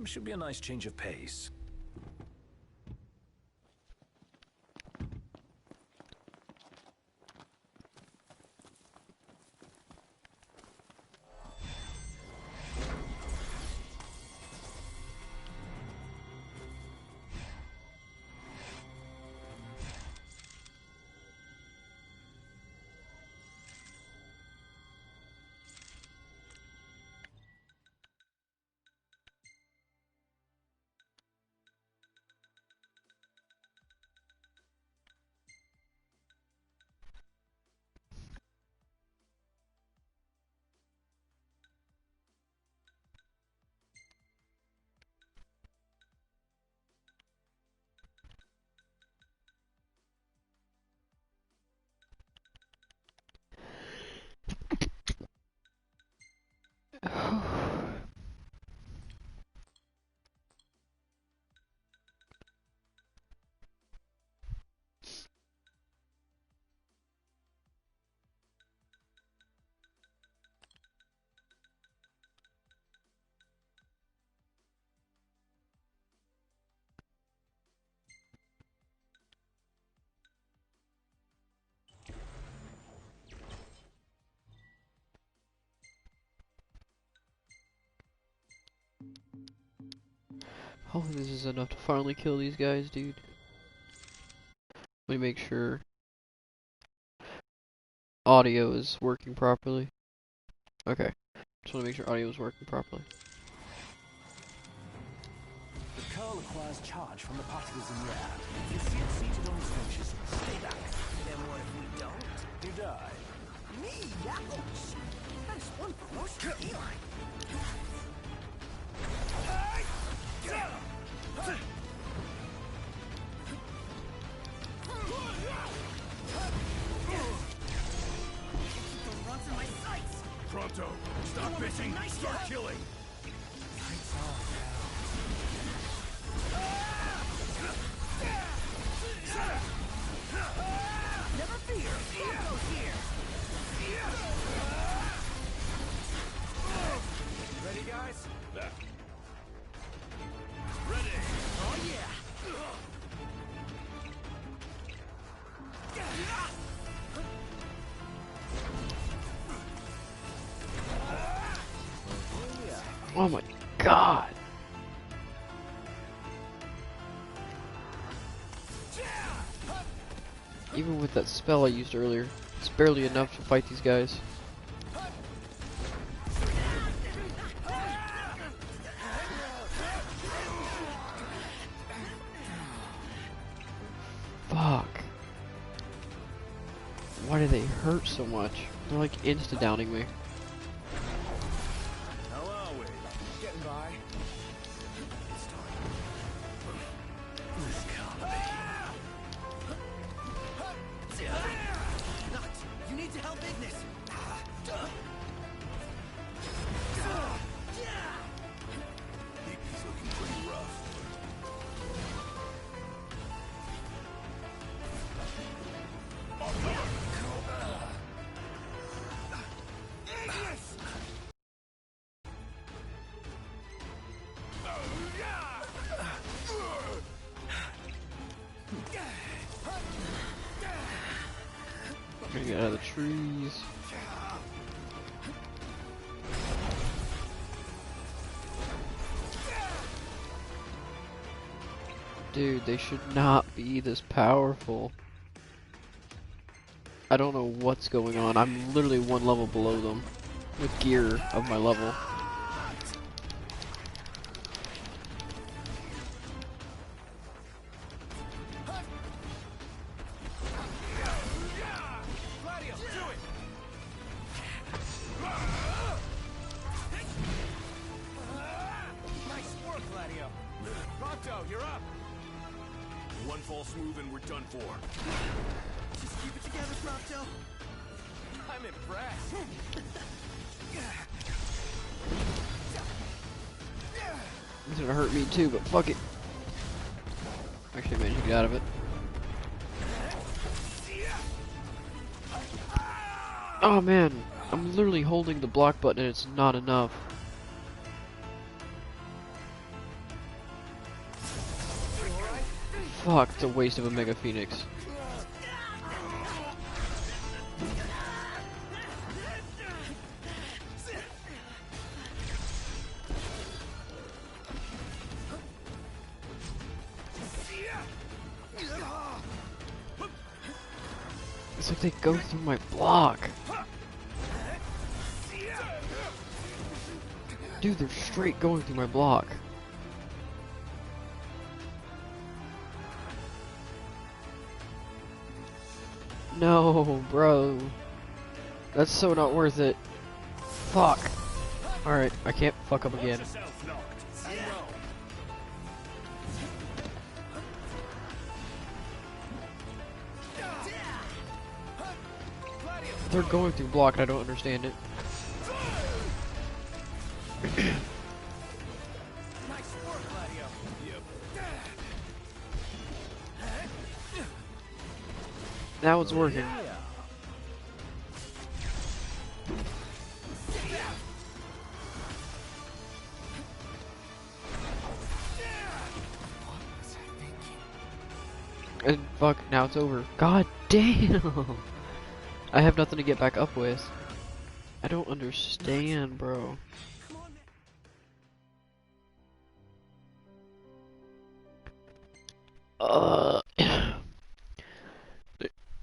Should be a nice change of pace. Hopefully this is enough to finally kill these guys, dude. Let me make sure audio is working properly. Okay. Just want to make sure audio is working properly. The curl acquires charge from the particles in the air. If you see it seated on its haunches, stay back. Then what if we don't? You die. Me? Ouch! That's one promotion, Eli. Keep the runs in my sights! Pronto, stop bitching, start killing. Lights off now. Never fear, Pronto's here. Ready, guys? Ready. Oh yeah. Oh my god! Even with that spell I used earlier, it's barely enough to fight these guys. Fuck. Why do they hurt so much? They're like insta-downing me. How are we? Getting by. It's time. This can't be. Not. You need to help Ignis. He's looking pretty rough. Gonna get out of the trees. Dude, they should not be this powerful. I don't know what's going on. I'm literally one level below them with gear of my level. Nice work, Gladio. Pronto, you're up. One false move and we're done for. Just keep it together, Pronto. I'm impressed. It's gonna hurt me too, but fuck it. Actually, I managed to get out of it. Oh man, I'm literally holding the block button and it's not enough. Fuck, it's a waste of a Mega Phoenix. It's like they go through my block. Dude, they're straight going through my block. No, bro. That's so not worth it. Fuck. Alright, I can't fuck up again. They're going through block and I don't understand it. Nice work, Gladio. Yep. Now it's working. And fuck, now it's over. God damn! I have nothing to get back up with. I don't understand, bro.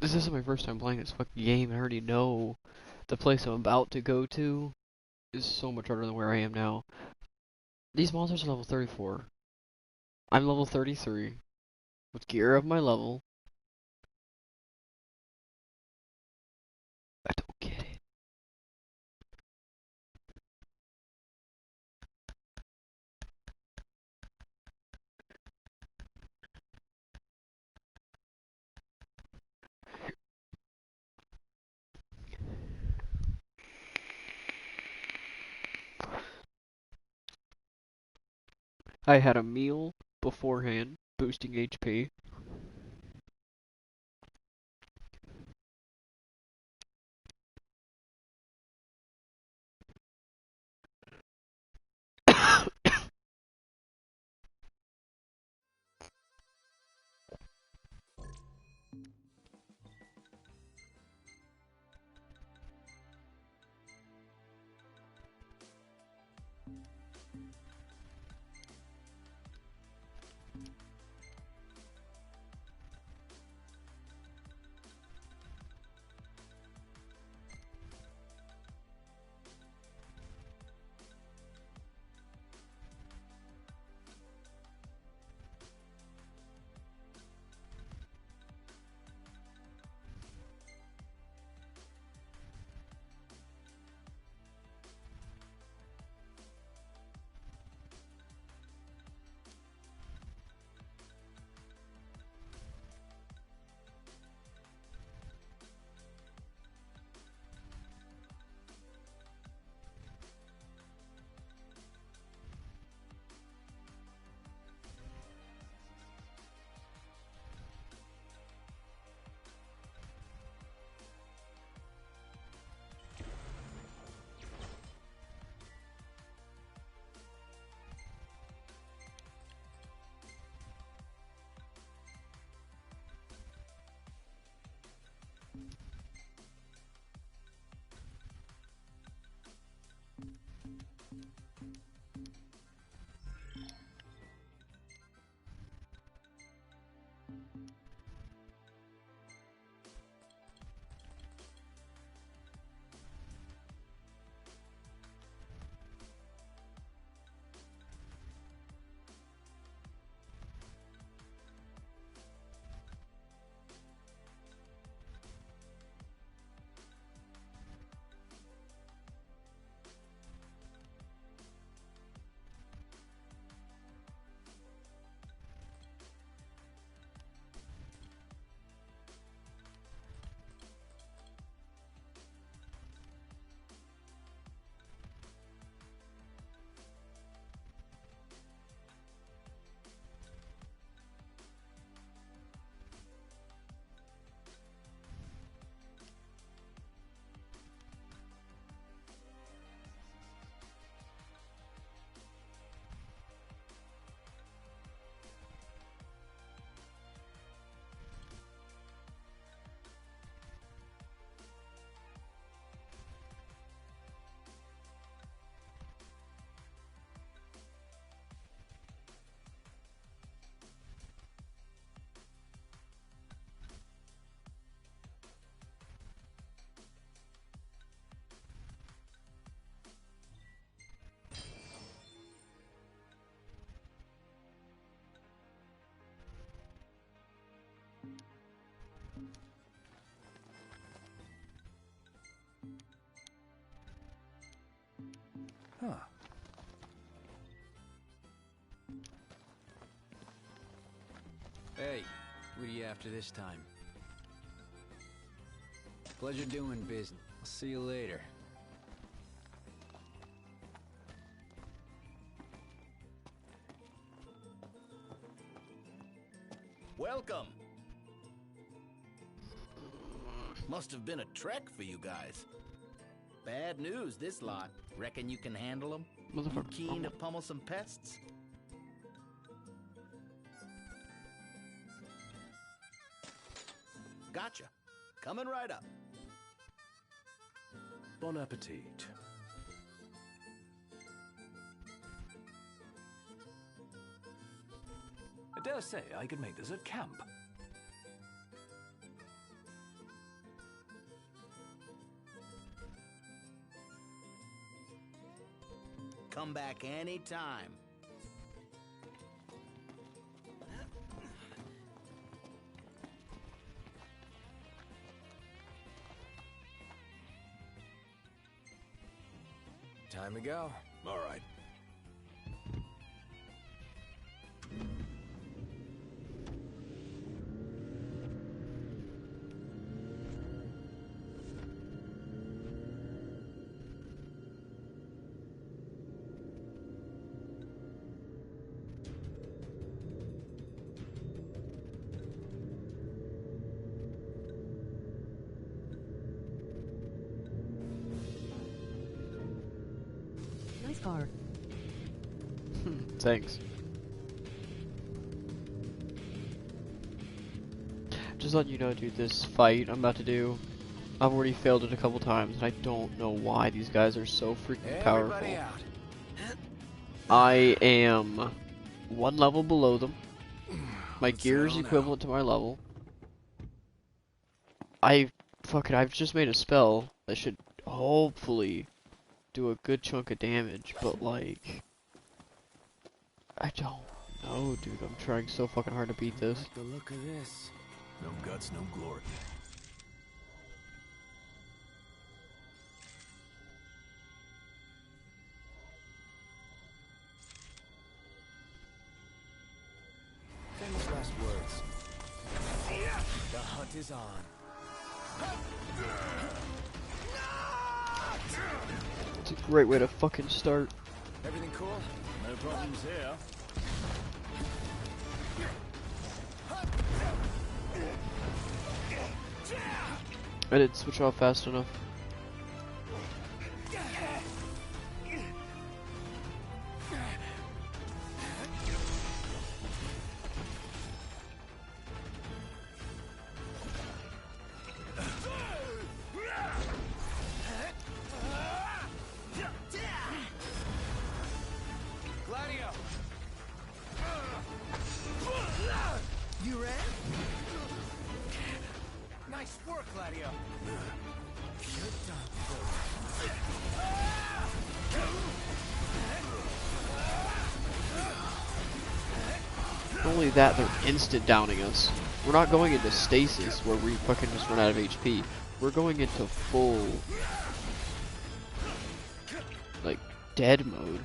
This isn't my first time playing this fucking game. I already know the place I'm about to go to is so much harder than where I am now. These monsters are level 34. I'm level 33. With gear of my level. I don't get it. I had a meal beforehand, boosting HP. Huh. Hey, what are you after this time? Pleasure doing business. I'll see you later. Welcome. Must have been a trek for you guys. Bad news, this lot. Reckon you can handle them? You Motherfucker. keen to pummel some pests? Gotcha. Coming right up. Bon appetit. I dare say I could make this at camp. Come back anytime. Time to go. All right. Nice car. Thanks. Just letting you know, dude, this fight I'm about to do, I've already failed it a couple times, and I don't know why these guys are so freaking powerful. Everybody out. I am one level below them. My gear is equivalent to my level. I've just made a spell that should hopefully do a good chunk of damage, but like, I don't know, dude. I'm trying so fucking hard to beat this. Like the look of this. No guts, no glory. Famous last words. The hunt is on. It's a great way to fucking start. Everything cool? No problems here. I didn't switch off fast enough. Gladio! You ready? Nice work, Gladio! Not only that, they're instant downing us. We're not going into stasis where we fucking just run out of HP. We're going into full, like, dead mode.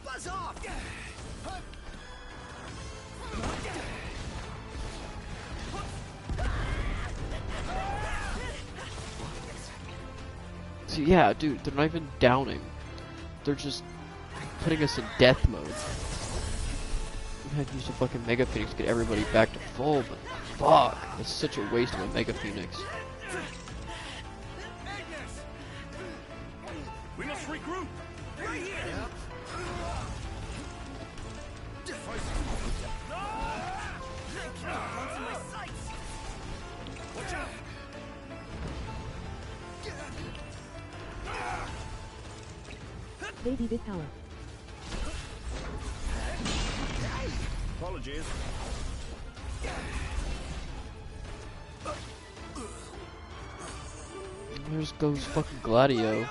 Buzz off! So yeah, dude, they're not even downing. They're just putting us in death mode. We had to use a fucking Mega Phoenix to get everybody back to full, but fuck, that's such a waste of a Mega Phoenix. We must regroup. Right here! Watch out. Baby bit power. Apologies. There goes fucking Gladio.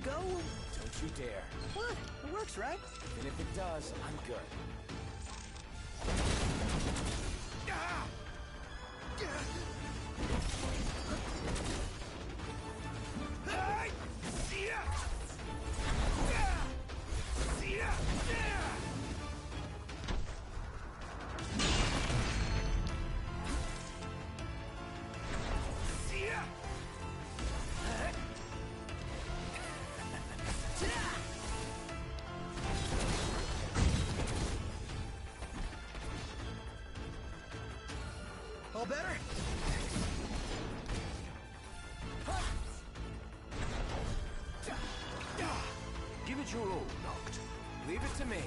go? Don't you dare. What? It works, right? And if it does, I'm good. All better? Give it your all, Noct. Leave it to me.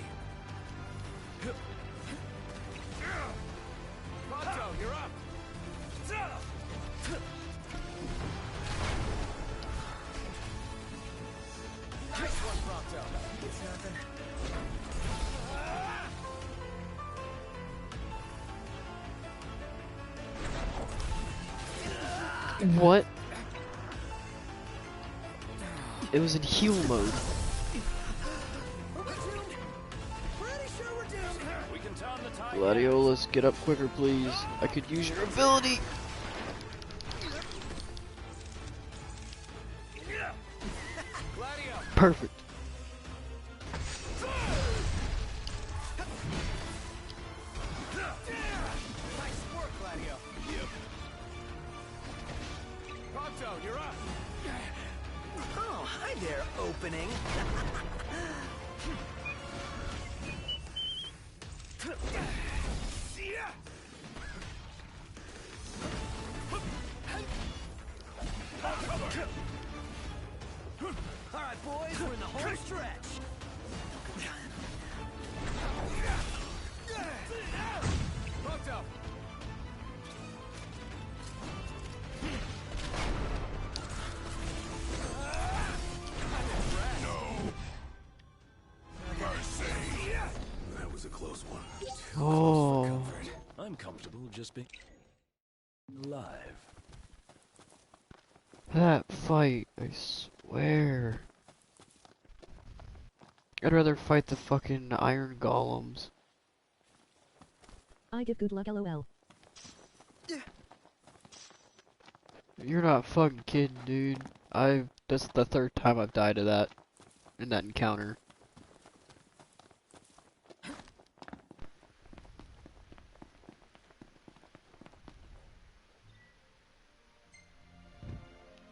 Prompto, you're up! Nice one, Prompto. It's nothing. What? It was in heal mode. Are we doomed? Pretty sure we're doomed. We can turn the tide. Gladiolas, get up quicker, please. I could use your ability. Gladio! Perfect. Nice work, Gladio. Yep. Prompto, you're up. Oh, hi there, opening. All right, boys, we're in the home stretch. Prompto! That was a close one. Oh. I'm comfortable just being alive. That fight, I swear. I'd rather fight the fucking iron golems. I give good luck, lol. You're not fucking kidding, dude. That's the third time I've died to that in that encounter.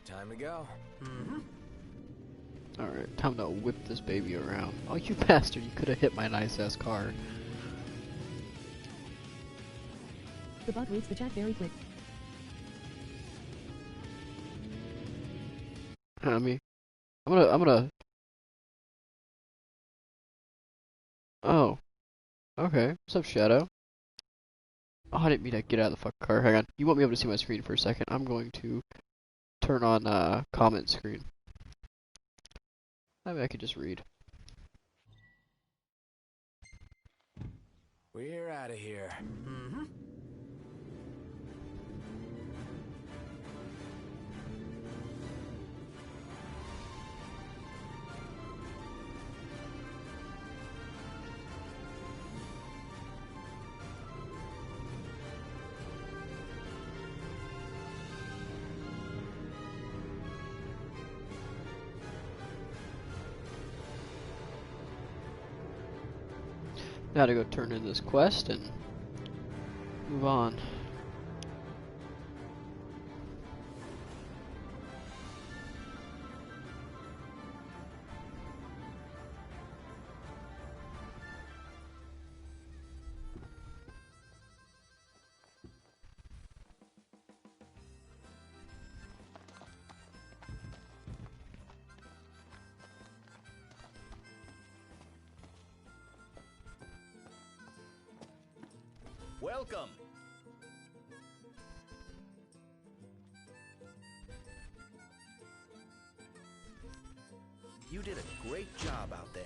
Time to go. Alright, time to whip this baby around. Oh, you bastard, you could have hit my nice ass car. The bot reads the chat very quick. I mean, I'm gonna. Oh. Okay. What's up, Shadow? Oh, I didn't mean to get out of the fucking car. Hang on. You won't be able to see my screen for a second. I'm going to turn on, comment screen. I mean, I could just read. We're out of here. Now to go turn in this quest and move on. Welcome. You did a great job out there.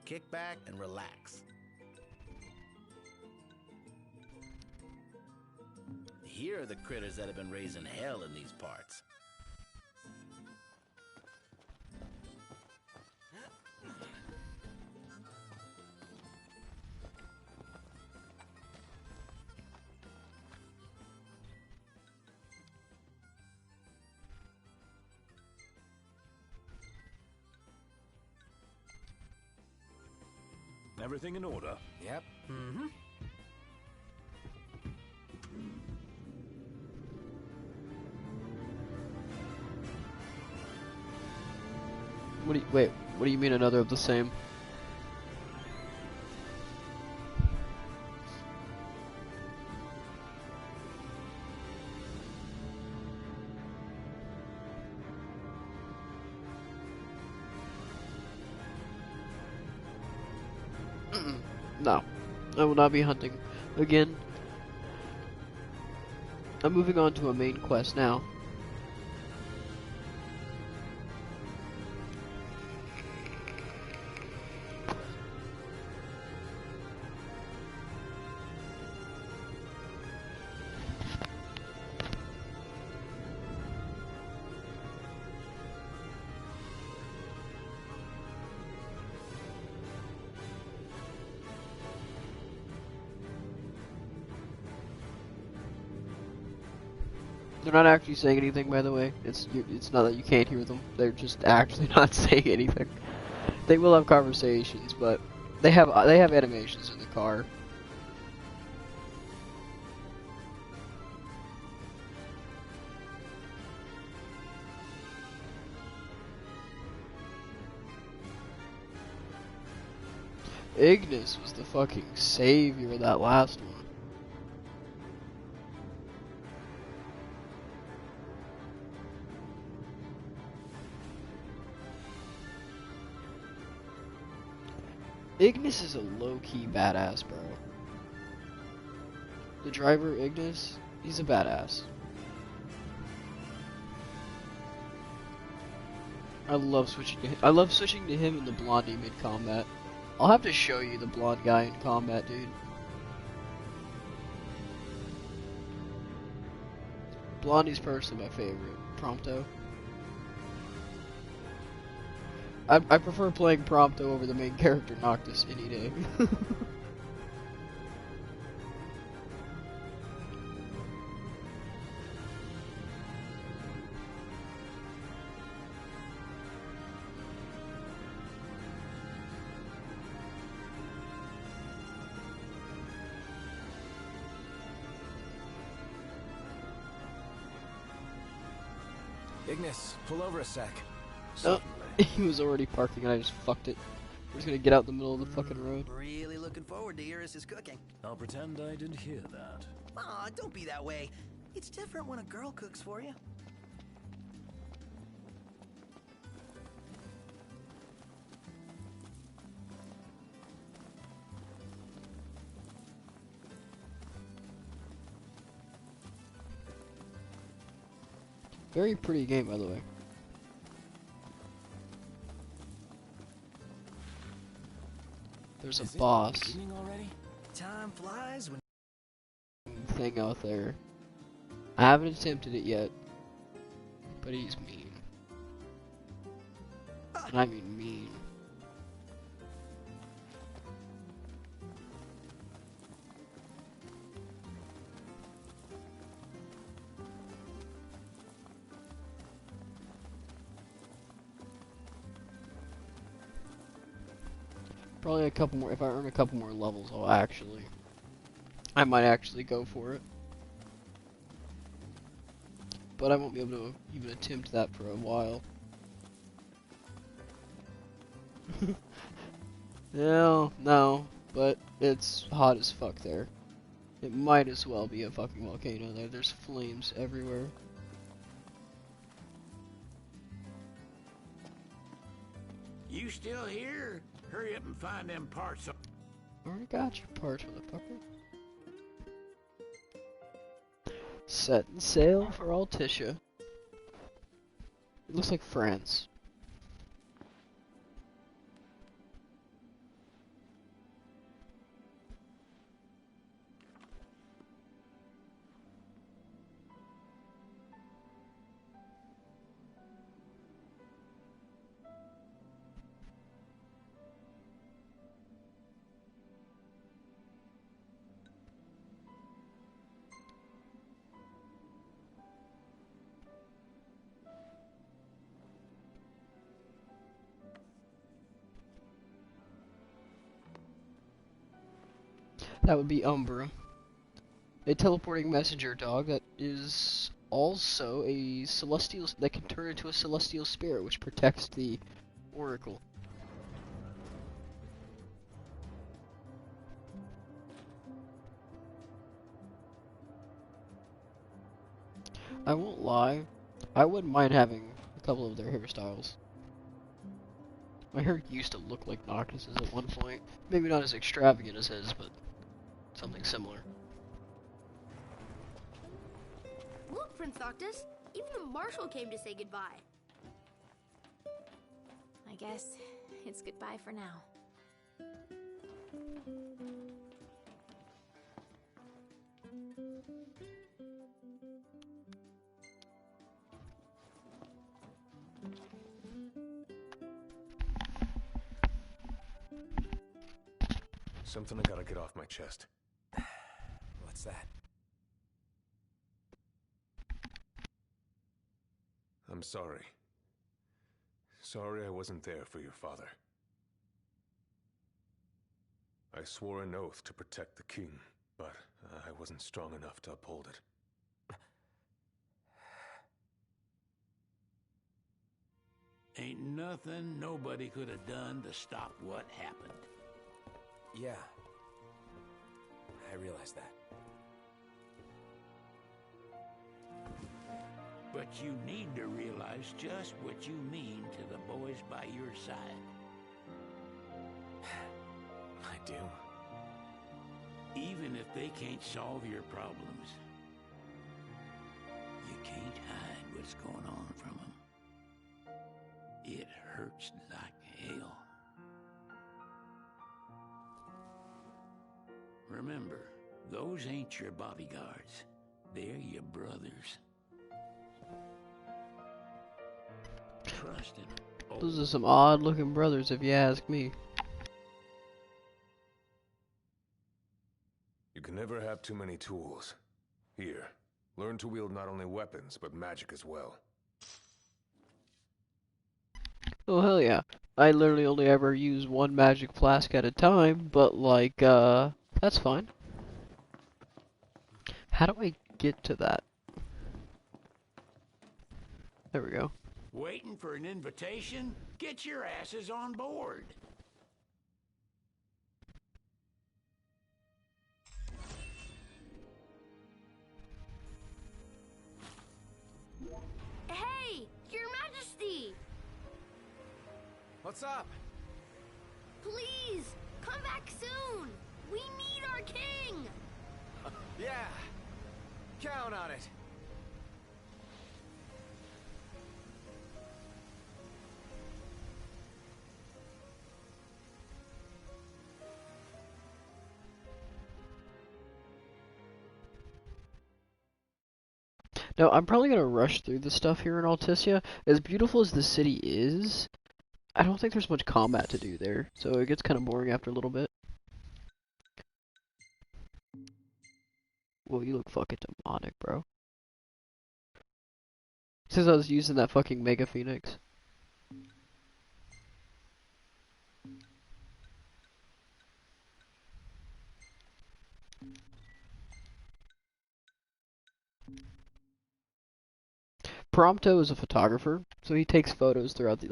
kick back and relax. Here are the critters that have been raising hell in these parts. Everything in order? Yep. Mm-hmm. Wait, what do you mean another of the same? No, I will not be hunting again. I'm moving on to a main quest now. They're not actually saying anything, by the way. It's not that you can't hear them. They're just actually not saying anything. They will have conversations, but they have animations in the car. Ignis was the fucking savior of that last one. Ignis is a low-key badass, bro. The driver, Ignis, he's a badass. I love switching to him and the Blondie mid-combat. I'll have to show you the blonde guy in combat, dude. Blondie's personally my favorite. Prompto. I prefer playing Prompto over the main character Noctis any day. Ignis, pull over a sec. Oh, he was already parking and I just fucked it. We're just gonna get out in the middle of the fucking road. Really looking forward to Iris' cooking. I'll pretend I didn't hear that. Aw, don't be that way. It's different when a girl cooks for you. Very pretty game, by the way. There's a boss Evening already? Time flies when... thing out there. I haven't attempted it yet, but he's mean. And I mean mean. Probably a couple more. If I earn a couple more levels, I might actually go for it. But I won't be able to even attempt that for a while. No, but it's hot as fuck there. It might as well be a fucking volcano there. There's flames everywhere. You still here? Hurry up and find them parts. Already got your parts, motherfucker. Setting sail for Altissia. It looks like France. That would be Umbra. A teleporting messenger dog that is also a celestial that can turn into a celestial spirit, which protects the Oracle. I won't lie, I wouldn't mind having a couple of their hairstyles. My hair used to look like Noctis's at one point. Maybe not as extravagant as his, but something similar. Look, Prince Noctis, even the Marshal came to say goodbye. I guess it's goodbye for now. Something I gotta get off my chest. What's that? I'm sorry. Sorry I wasn't there for your father. I swore an oath to protect the king, but I wasn't strong enough to uphold it. Ain't nothing nobody could have done to stop what happened. Yeah. I realize that. But you need to realize just what you mean to the boys by your side. I do. Even if they can't solve your problems, you can't hide what's going on from them. It hurts like hell. Remember, those ain't your bodyguards. They're your brothers. Trust in them. Those are some odd-looking brothers, if you ask me. You can never have too many tools. Here, learn to wield not only weapons, but magic as well. Oh, hell yeah. I literally only ever use one magic flask at a time, but, like, that's fine. How do I get to that? There we go. Waiting for an invitation? Get your asses on board. Hey, Your Majesty! What's up? Please, come back soon! We need our king! Yeah. Count on it. Now, I'm probably gonna rush through the stuff here in Altissia. As beautiful as the city is, I don't think there's much combat to do there, so it gets kind of boring after a little bit. Whoa, you look fucking demonic, bro. Since I was using that fucking Mega Phoenix. Prompto is a photographer, so he takes photos throughout the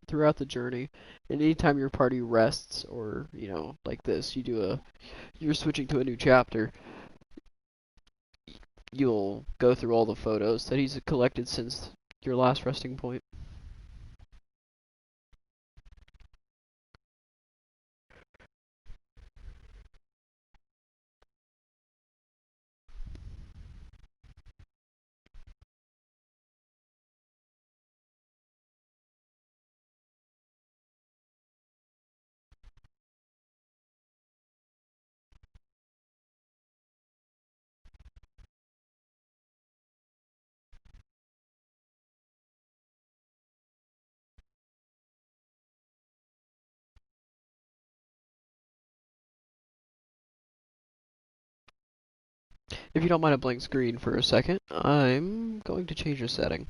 throughout the journey. And anytime your party rests, or like this, you're switching to a new chapter. You'll go through all the photos that he's collected since your last resting point. If you don't mind a blank screen for a second, I'm going to change a setting.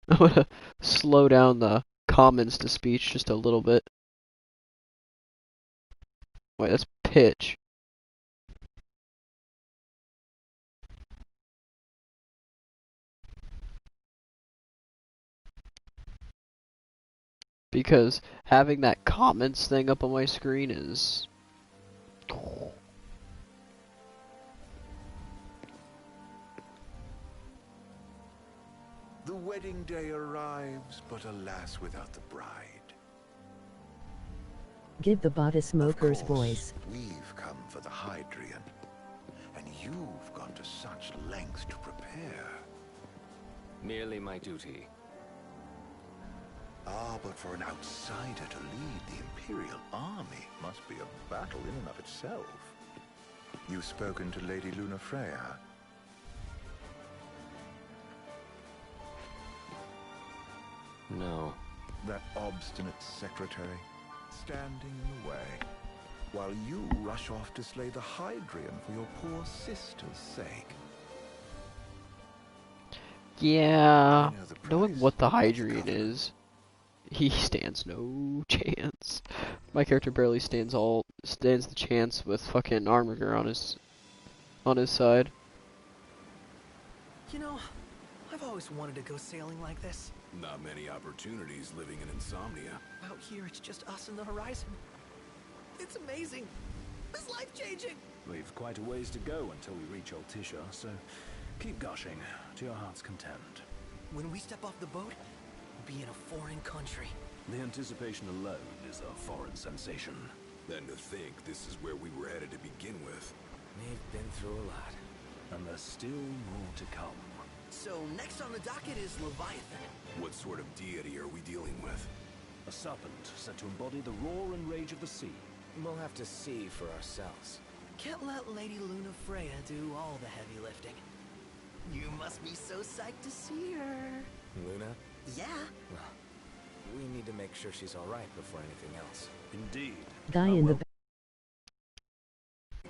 I'm gonna slow down the comments to speech just a little bit. Wait, that's pitch. Because having that comments thing up on my screen is... The wedding day arrives, but alas without the bride. Give the bodice smoker's Of course, voice. we've come for the Hydrian, and you've gone to such lengths to prepare. Merely my duty. Ah, but for an outsider to lead the Imperial army must be a battle in and of itself. You've spoken to Lady Lunafreya? No. That obstinate secretary, standing in the way, while you rush off to slay the Hydrian for your poor sister's sake. Yeah, I know the knowing price what the of the Hydrian Covenant. is, he stands no chance. My character barely stands the chance with fucking Armiger on his side. You know, I've always wanted to go sailing like this. Not many opportunities living in Insomnia. Out here, it's just us and the horizon. It's amazing. It's life-changing. We've quite a ways to go until we reach Altissia, so keep gushing to your heart's content. When we step off the boat, we'll be in a foreign country. The anticipation alone is a foreign sensation. Then to think this is where we were headed to begin with. We've been through a lot. And there's still more to come. So next on the docket is Leviathan. What sort of deity are we dealing with? A serpent said to embody the roar and rage of the sea. We'll have to see for ourselves. Can't let Lady Lunafreya do all the heavy lifting. You must be so psyched to see her. Luna? Yeah. Well, we need to make sure she's alright before anything else. Indeed. Guy in the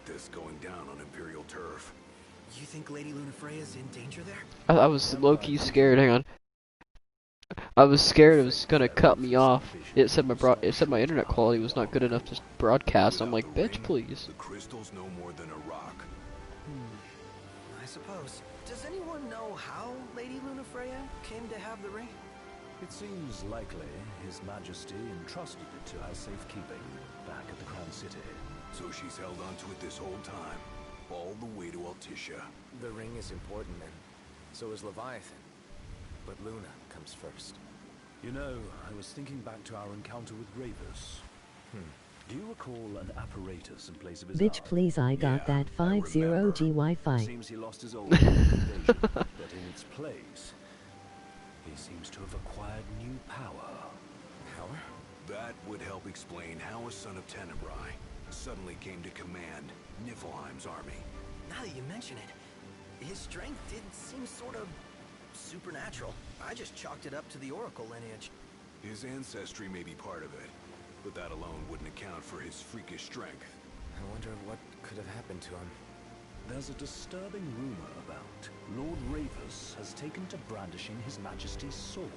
This going down on Imperial turf. You think Lady Lunafreya's in danger there? I was low-key scared. Hang on. I was scared it was gonna cut me off. It said my internet quality was not good enough to broadcast. I'm like, Without the bitch, ring, please. The crystal's no more than a rock. I suppose. Does anyone know how Lady Lunafreya came to have the ring? It seems likely His Majesty entrusted it to her safekeeping back at the Crown City. So she's held onto it this whole time. All the way to Altissia. The ring is important then. So is Leviathan. But Luna comes first. You know, I was thinking back to our encounter with Ravus. Do you recall an apparatus in place of his bitch, eye? please, I got Yeah, that I 50 remember. G Wi-Fi. Seems he lost his old invasion, but in its place, he seems to have acquired new power. Power? That would help explain how a son of Tenebrae suddenly came to command Niflheim's army. Now that you mention it, his strength did seem sort of supernatural. I just chalked it up to the Oracle lineage. His ancestry may be part of it, but that alone wouldn't account for his freakish strength. I wonder what could have happened to him. There's a disturbing rumor about Lord Ravus has taken to brandishing His Majesty's sword.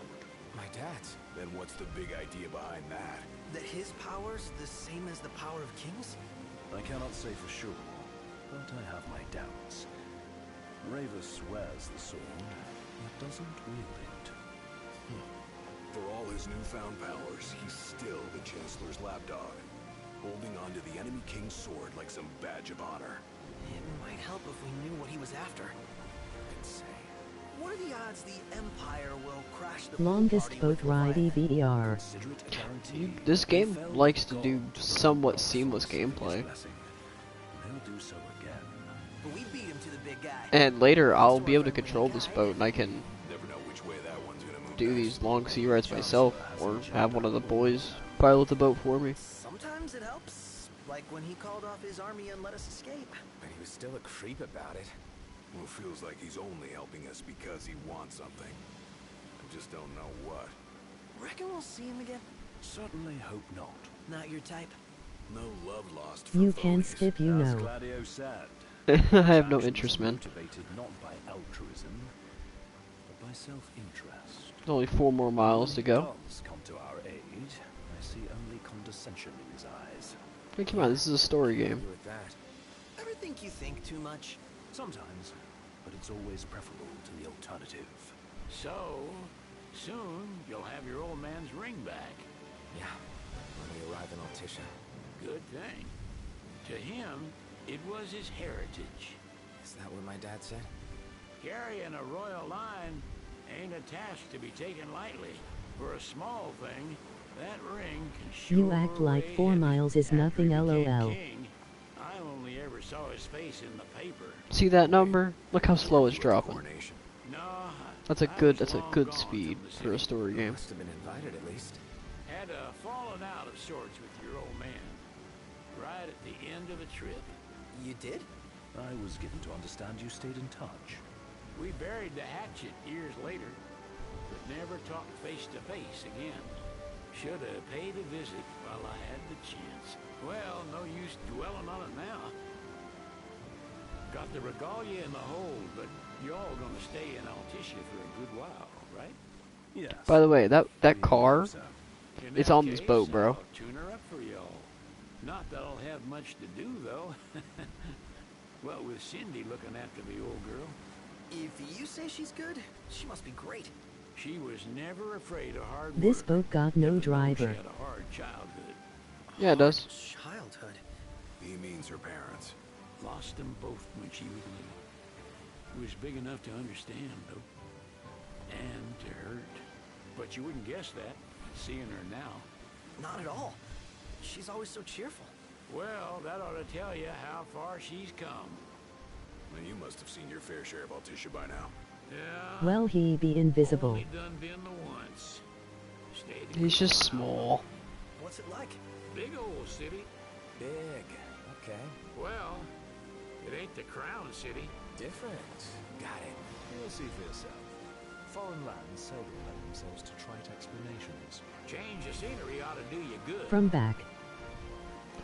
My dad's. Then what's the big idea behind that? That his power's the same as the power of kings? I cannot say for sure, but I have my doubts. Ravus wears the sword, but doesn't wield it. For all his newfound powers, he's still the Chancellor's lapdog, holding onto the enemy king's sword like some badge of honor. It might help if we knew what he was after. I'd say. What are the odds the Empire will crash the pool Longest party boat with ride Leviathan? EVR. Consider it a guarantee. This They game failed likes to God do to somewhat force seamless his gameplay. blessing. They'll do so again. But we beat him to the big guy. And later I'll be able to control this boat and I can Never know which way that one's gonna move. do next. these long sea rides myself or have one of the boys pilot the boat for me. Sometimes it helps. Like when he called off his army and let us escape. But he was still a creep about it. Well, feels like he's only helping us because he wants something. I just don't know what. Reckon we'll see him again? Certainly hope not. Not your type. No love lost for You can phonies. skip, you As know. Gladio said, I have no actions interest, are man. motivated not by altruism, but by self-interest. There's only 4 more miles to When go. he does come to our aid, I see only condescension in his eyes. Hey, come on, this is a story game. With that. Ever think you think too much? Sometimes, but it's always preferable to the alternative. So, soon you'll have your old man's ring back. Yeah, when we arrive in Altissia. Good thing. To him, it was his heritage. Is that what my dad said? Carrying a royal line ain't a task to be taken lightly. For a small thing, that ring can sure You act like weigh 4 heavy. miles is After nothing, he became lol. king, I only ever saw his face in the paper. See that number? Look how slow it's dropping. Coronation. No, That's a I good was that's a long good gone speed from the for a city. story game. Must have been invited at least. Had a fallen out of sorts with your old man. Right at the end of a trip. You did? I was given to understand you stayed in touch. We buried the hatchet years later, but never talked face to face again. Should have paid a visit while I had the chance. Well, no use dwelling on it now. Got the regalia in the hold, but y'all gonna stay in Altissia for a good while, right? Yes. By the way, that car, So, In it's that on this case, boat, bro. I'll tune her up for y'all. Not that I'll have much to do, though. Well, with Cindy looking after the old girl, If you say she's good, she must be great. she was never afraid of hard work. This boat got no even though She driver. had a hard childhood. Yeah, it does. Childhood. He means her parents. Lost them both when she was little. Was big enough to understand, though. And to hurt. But you wouldn't guess that, seeing her now. Not at all. She's always so cheerful. Well, that ought to tell you how far she's come. And you must have seen your fair share of Altissia by now. Yeah. Well, he be invisible. Only done been the once. Stayed a He's good just while. small. What's it like? Big old city. Big. Okay. Well, it ain't the crown city. Different. Got it. you'll see for yourself. Foreign lands seldom lend themselves to trite explanations. Change of scenery ought to do you good. From back.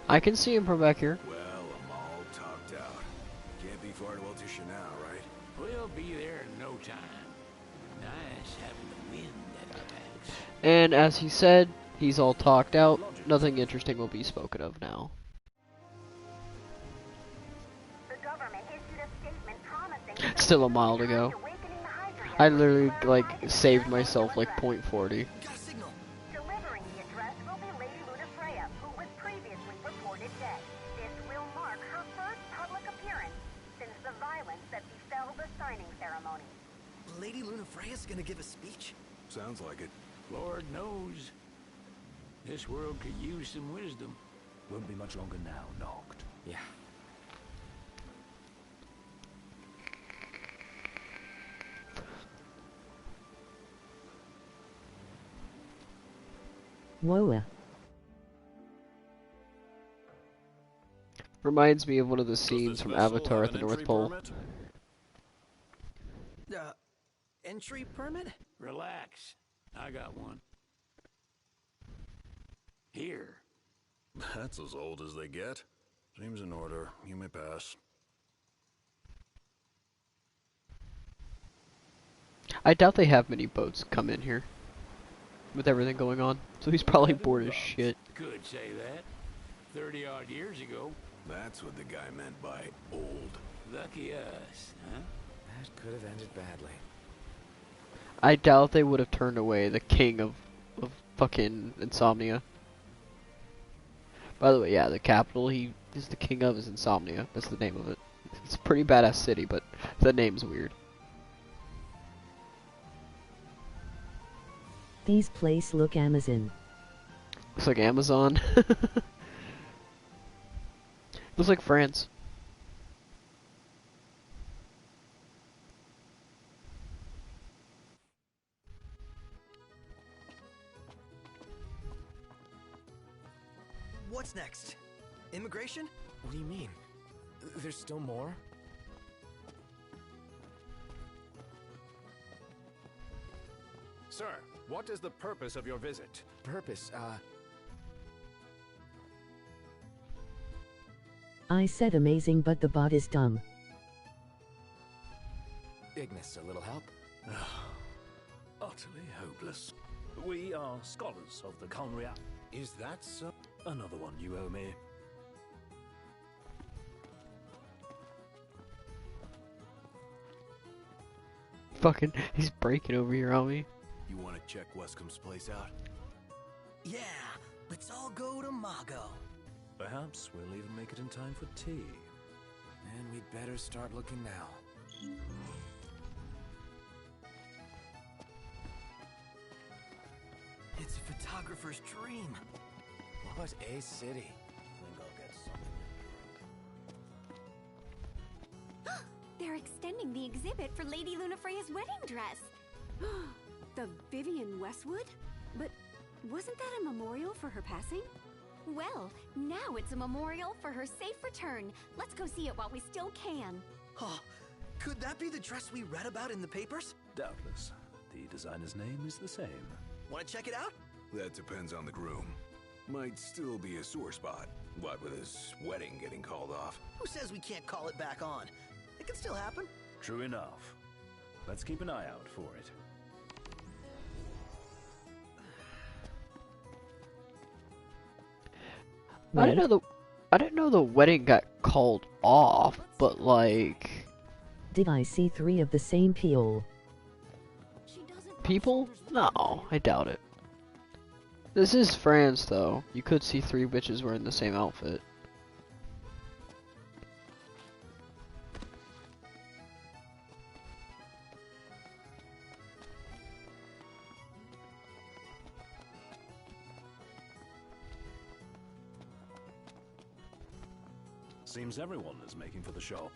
I can see him from back here. Well, I'm all talked out. Can't be far to Altissia now, right? We'll be there in no time. Nice having the wind at our backs. And as he said, he's all talked out. Nothing interesting will be spoken of now. The government issued a statement promising Still a mile to go. awakening the Hydra. I literally like saved myself like .40. Got a signal. Delivering the address will be Lady Lunafreya, who was previously reported dead. This will mark her first public appearance since the violence that befell the signing ceremony. Lady Lunafreya's gonna give a speech? Sounds like it. Lord knows. This world could use some wisdom. Won't be much longer now, Noct. Yeah. Whoa. Reminds me of one of the scenes from Avatar at the North Pole. Entry permit? Relax. I got one. Here. That's as old as they get. Seems in order. You may pass. I doubt they have many boats come in here. With everything going on. So he's probably bored as shit. Could say that. 30-odd years ago. That's what the guy meant by old. Lucky us, huh? That could have ended badly. I doubt they would have turned away the king of fucking Insomnia. By the way, yeah, the capital he is the king of is Insomnia. That's the name of it. It's a pretty badass city, but the name's weird. These place look Amazon. Looks like Amazon. Looks like France. What's next? Immigration? What do you mean? There's still more? Sir, what is the purpose of your visit? Purpose, I said amazing, but the bot is dumb. Ignis, a little help? Utterly hopeless. We are scholars of the Conria. Is that so? Another one you owe me. he's breaking over here on me. You want to check Wescom's place out? Yeah, let's all go to Mago. Perhaps we'll even make it in time for tea. And we'd better start looking now. It's a photographer's dream. What a city. Think I'll get something. They're extending the exhibit for Lady Lunafreya's wedding dress. The Vivian Westwood? But wasn't that a memorial for her passing? Well, now it's a memorial for her safe return. Let's go see it while we still can. Oh, could that be the dress we read about in the papers? Doubtless. The designer's name is the same. Want to check it out? That depends on the groom. Might still be a sore spot. What with his wedding getting called off? Who says we can't call it back on? It can still happen. True enough. Let's keep an eye out for it. I didn't know the wedding got called off, but like... Did I see 3 of the same people? People? No, I doubt it. This is France, though. You could see 3 bitches wearing the same outfit. Seems everyone is making for the shop.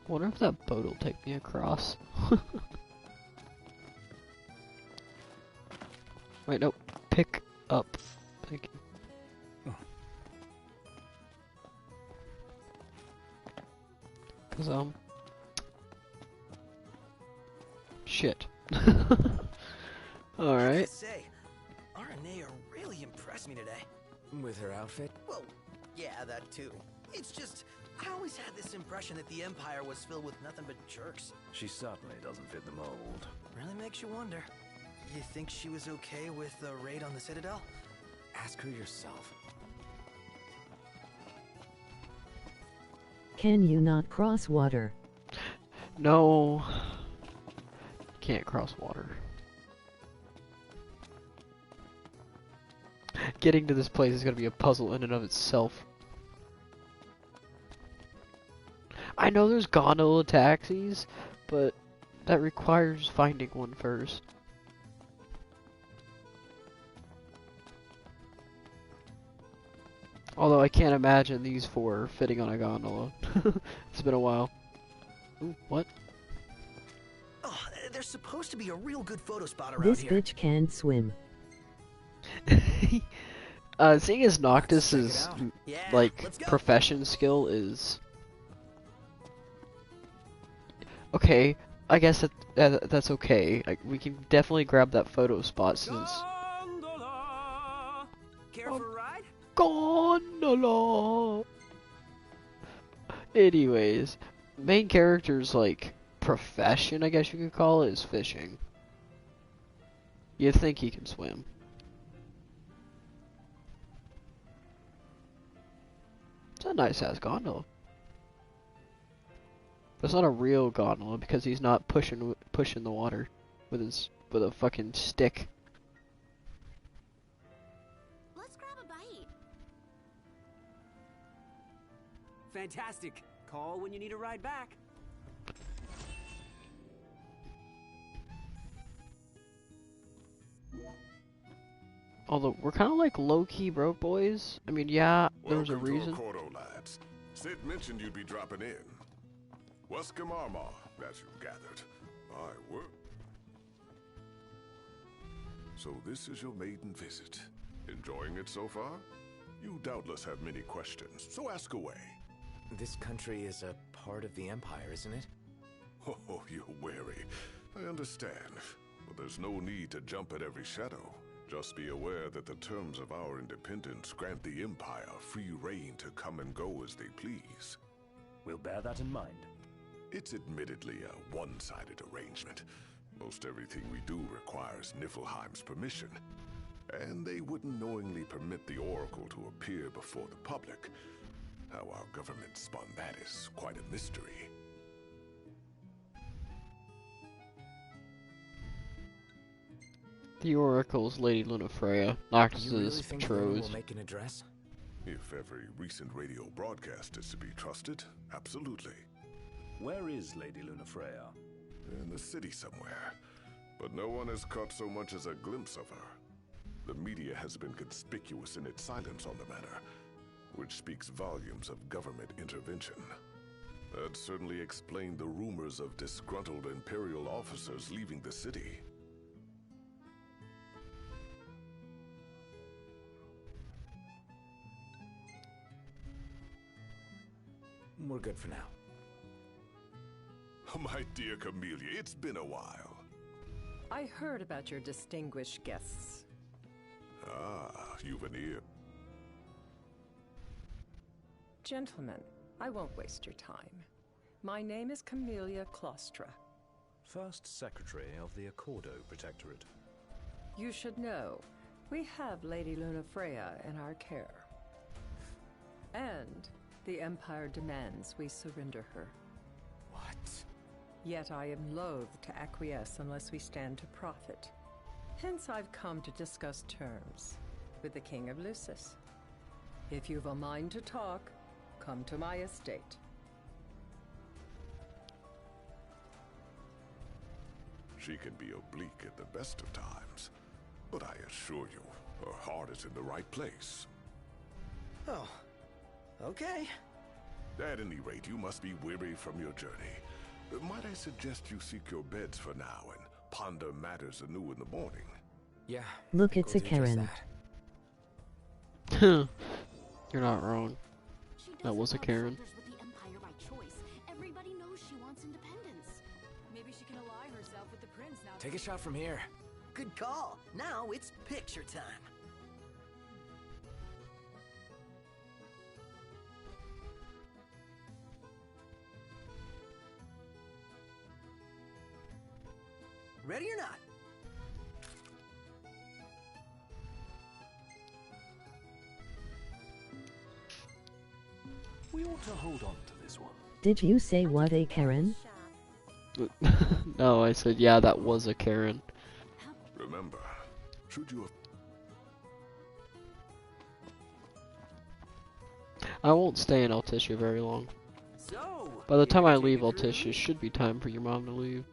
Wonder if that boat will take me across. Wait, no. Pick up. Thank you. Cause, shit. Alright. Say, Aranea really impressed me today. With her outfit? Well, yeah, that too. It's just, I always had this impression that the Empire was filled with nothing but jerks. She certainly doesn't fit the mold. Really makes you wonder. You think she was okay with the raid on the Citadel? Ask her yourself. Can you not cross water? No. Can't cross water. Getting to this place is gonna be a puzzle in and of itself. I know there's gondola taxis, but that requires finding one first. Although I can't imagine these 4 fitting on a gondola. It's been a while. Ooh, what? Oh, there's supposed to be a real good photo spot around This here. bitch can swim. Seeing as Noctis's like profession skill is okay, I guess that's okay. We can definitely grab that photo spot since. Care for a ride? Gondola. Anyways, main character's like profession, I guess you could call it, is fishing. You'd think he can swim. It's a nice ass gondola. But it's not a real gondola because he's not pushing the water with a fucking stick. Let's grab a bite. Fantastic. Call when you need a ride back. Although we're kind of like low-key broke boys. I mean, yeah, there was a reason. Welcome to Accordo, lads. Sid mentioned you'd be dropping in. Wescom Armor, as you gathered. I work. So this is your maiden visit. Enjoying it so far? You doubtless have many questions, so ask away. This country is a part of the Empire, isn't it? Oh, you're wary. I understand. But there's no need to jump at every shadow. Just be aware that the terms of our independence grant the Empire free reign to come and go as they please. We'll bear that in mind. It's admittedly a one-sided arrangement. Most everything we do requires Niflheim's permission. And they wouldn't knowingly permit the Oracle to appear before the public. How our government spun that is quite a mystery. The Oracle's Lady Lunafreya, Noctis's You really think Luna betrothed. will make an address? If every recent radio broadcast is to be trusted, absolutely. Where is Lady Lunafreya? In the city somewhere. But no one has caught so much as a glimpse of her. The media has been conspicuous in its silence on the matter, which speaks volumes of government intervention. That certainly explained the rumors of disgruntled Imperial officers leaving the city. We're good for now. My dear Camellia, it's been a while. I heard about your distinguished guests. Ah, you've an ear. Gentlemen, I won't waste your time. My name is Camellia Claustra. First Secretary of the Accordo Protectorate. You should know, we have Lady Lunafreya in our care. And the Empire demands we surrender her. What? Yet I am loath to acquiesce unless we stand to profit. Hence I've come to discuss terms with the King of Lucis. If you've a mind to talk, come to my estate. She can be oblique at the best of times, but I assure you, her heart is in the right place. Oh, okay. At any rate, you must be weary from your journey. Might I suggest you seek your beds for now and ponder matters anew in the morning? Yeah. Look, it's a Karen. You're not wrong. That was a Karen. With the Empire by choice. Everybody knows she wants independence. Maybe she can ally herself with the prince now. Take a shot from here. Good call. Now it's picture time. Ready or not? We ought to hold on to this one. Did you say what, a Karen? No, I said, yeah, that was a Karen. Remember, should you have... I won't stay in Altissia very long. So, By the time I leave Altissia, it should be time for your mom to leave.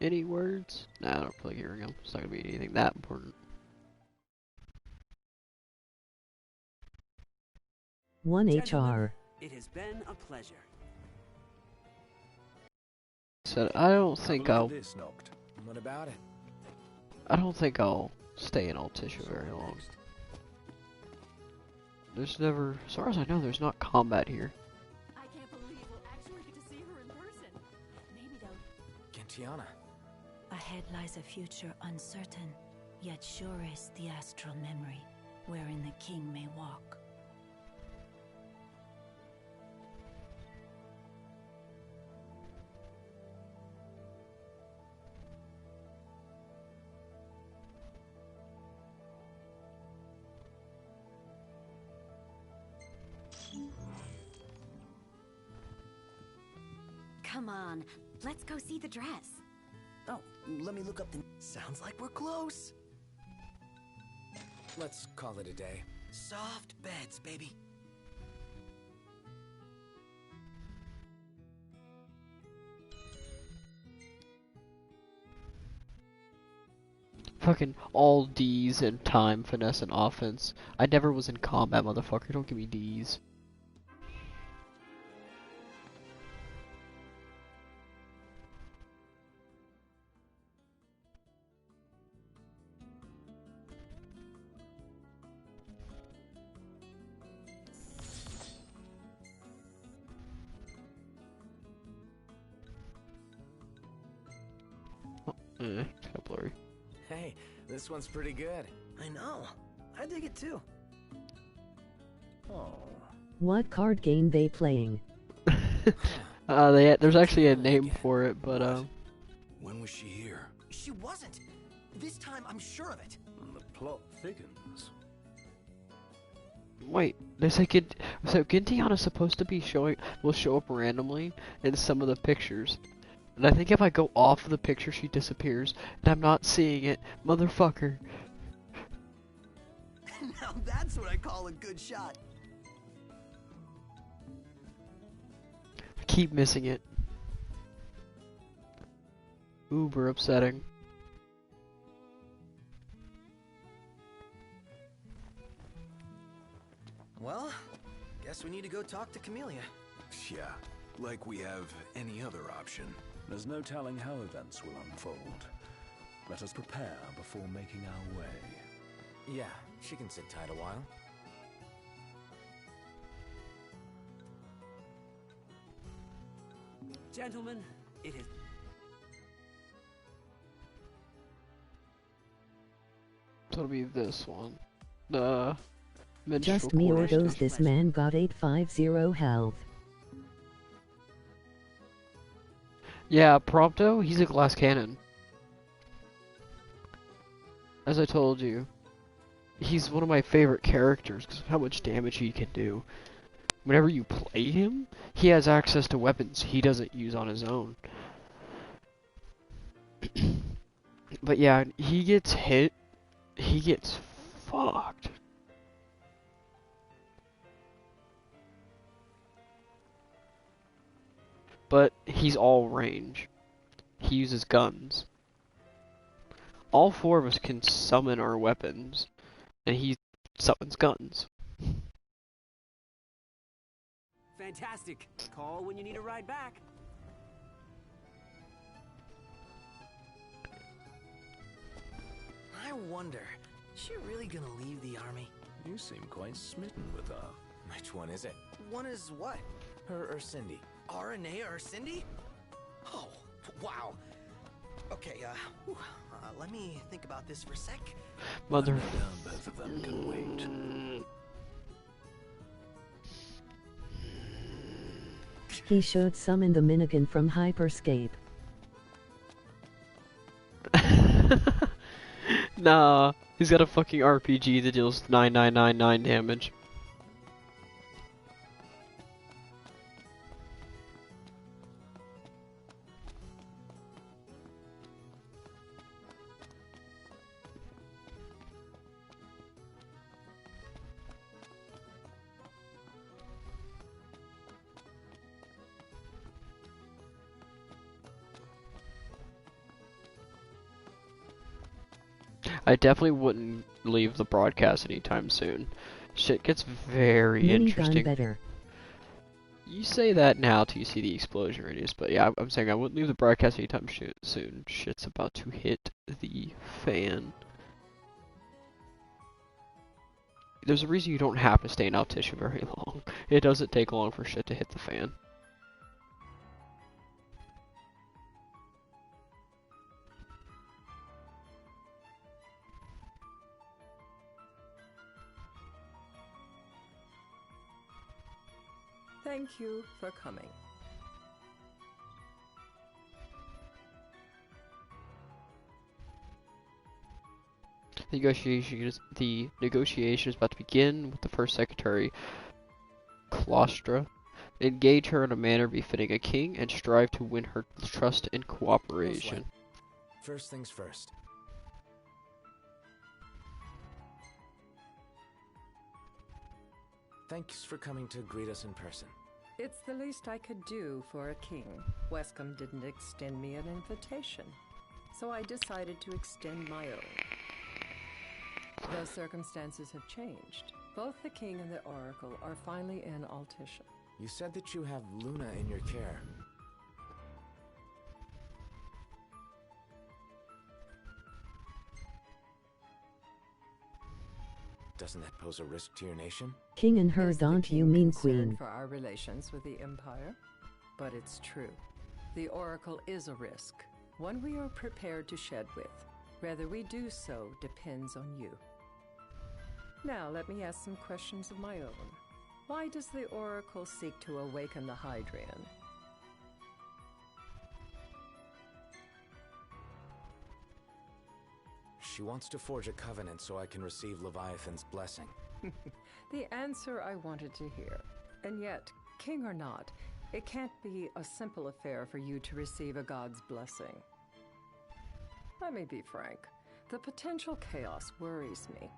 Any words? Nah, I don't feel like hearing them. It's not gonna be anything that important. One Gentlemen, HR. It has been a pleasure. Said I don't think I'll. What about it? I don't think I'll stay in Altissia very long. There's never, as far as I know, there's not combat here. I can't believe we'll actually get to see her in person. Maybe they'll. Gentiana. Ahead lies a future uncertain, yet sure is the astral memory, wherein the king may walk. Come on, let's go see the dress. Oh, let me look up the... Sounds like we're close. Let's call it a day. Soft beds, baby. Fucking all D's in time, finesse, and offense. I never was in combat, motherfucker. Don't give me D's. Kind of blurry. Hey, this one's pretty good. I know. I dig it too. Oh. What card game they playing? There's actually a name for it, but When was she here? She wasn't. This time, I'm sure of it. The plot thickens. wait, there's like so Gintiana's supposed to be will show up randomly in some of the pictures. And I think if I go off the picture, she disappears, and I'm not seeing it. Motherfucker. Now that's what I call a good shot. I keep missing it. Uber upsetting. Well, guess we need to go talk to Camellia. Yeah, like we have any other option. There's no telling how events will unfold. Let us prepare before making our way. Yeah, she can sit tight a while. Gentlemen, it is... So it'll be this one. The minstrel Just me or quarters. does this man got 850 health? Yeah, Prompto, he's a glass cannon. As I told you, he's one of my favorite characters because of how much damage he can do. Whenever you play him, he has access to weapons he doesn't use on his own. But yeah, he gets hit, he gets fucked. But he's all range. He uses guns. All four of us can summon our weapons, and he summons guns. Fantastic. Call when you need a ride back. I wonder, is she really gonna leave the army? You seem quite smitten with her. Which one is it? One is what? Her or Cindy? Aranea or Cindy? Oh, wow. Okay, let me think about this for a sec. Mother. Both of them can wait. He should summon the Minigan from Hyperscape. Nah, he's got a fucking RPG that deals 9999 damage. I definitely wouldn't leave the broadcast anytime soon. Shit gets very Minigun interesting. better. You say that now till you see the explosion radius, but yeah, I'm saying I wouldn't leave the broadcast anytime soon. Shit's about to hit the fan. There's a reason you don't have to stay in Altissia very long. It doesn't take long for shit to hit the fan. Thank you for coming. The negotiation is about to begin with the first secretary, Claustra. Engage her in a manner befitting a king and strive to win her trust and cooperation. First things first. Thanks for coming to greet us in person. It's the least I could do for a king. Wescom didn't extend me an invitation, so I decided to extend my own. The circumstances have changed. Both the king and the oracle are finally in Altissia. You said that you have Luna in your care. Doesn't that pose a risk to your nation? King and her, Is the don't you king mean concerned queen? for our relations with the Empire? But it's true. The Oracle is a risk, one we are prepared to shed with. Whether we do so depends on you. Now, let me ask some questions of my own. Why does the Oracle seek to awaken the Hydrian? She wants to forge a covenant so I can receive Leviathan's blessing. The answer I wanted to hear. And yet, king or not, it can't be a simple affair for you to receive a god's blessing. Let me be frank. The potential chaos worries me.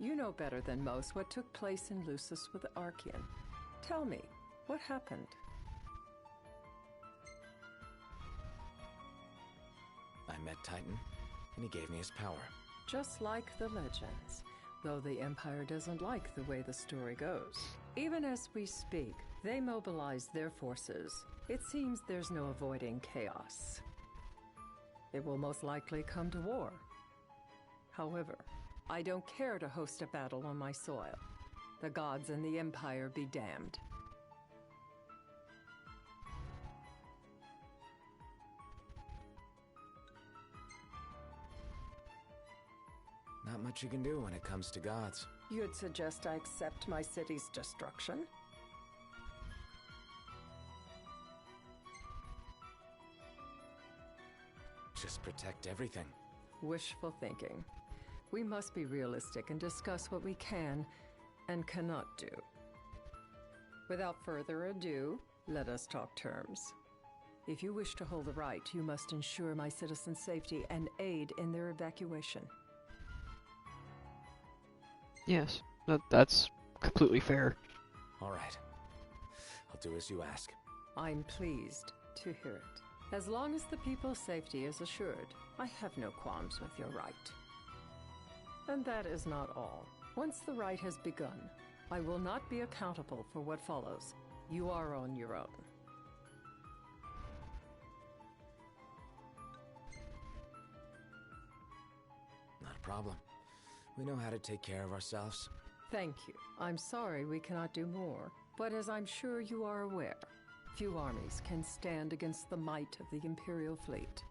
You know better than most what took place in Lucis with Archean. Tell me, what happened? I met Titan, and he gave me his power. Just like the legends, though the Empire doesn't like the way the story goes. Even as we speak, they mobilize their forces. It seems there's no avoiding chaos. It will most likely come to war. However, I don't care to host a battle on my soil. The gods and the Empire be damned. Not much you can do when it comes to gods. You'd suggest I accept my city's destruction? Just protect everything. Wishful thinking. We must be realistic and discuss what we can and cannot do. Without further ado, let us talk terms. If you wish to hold the right, you must ensure my citizens' safety and aid in their evacuation. Yes, that's completely fair. All right. I'll do as you ask. I'm pleased to hear it. As long as the people's safety is assured, I have no qualms with your right. And that is not all. Once the rite has begun, I will not be accountable for what follows. You are on your own. Not a problem. We know how to take care of ourselves. Thank you. I'm sorry we cannot do more, but as I'm sure you are aware, few armies can stand against the might of the Imperial fleet.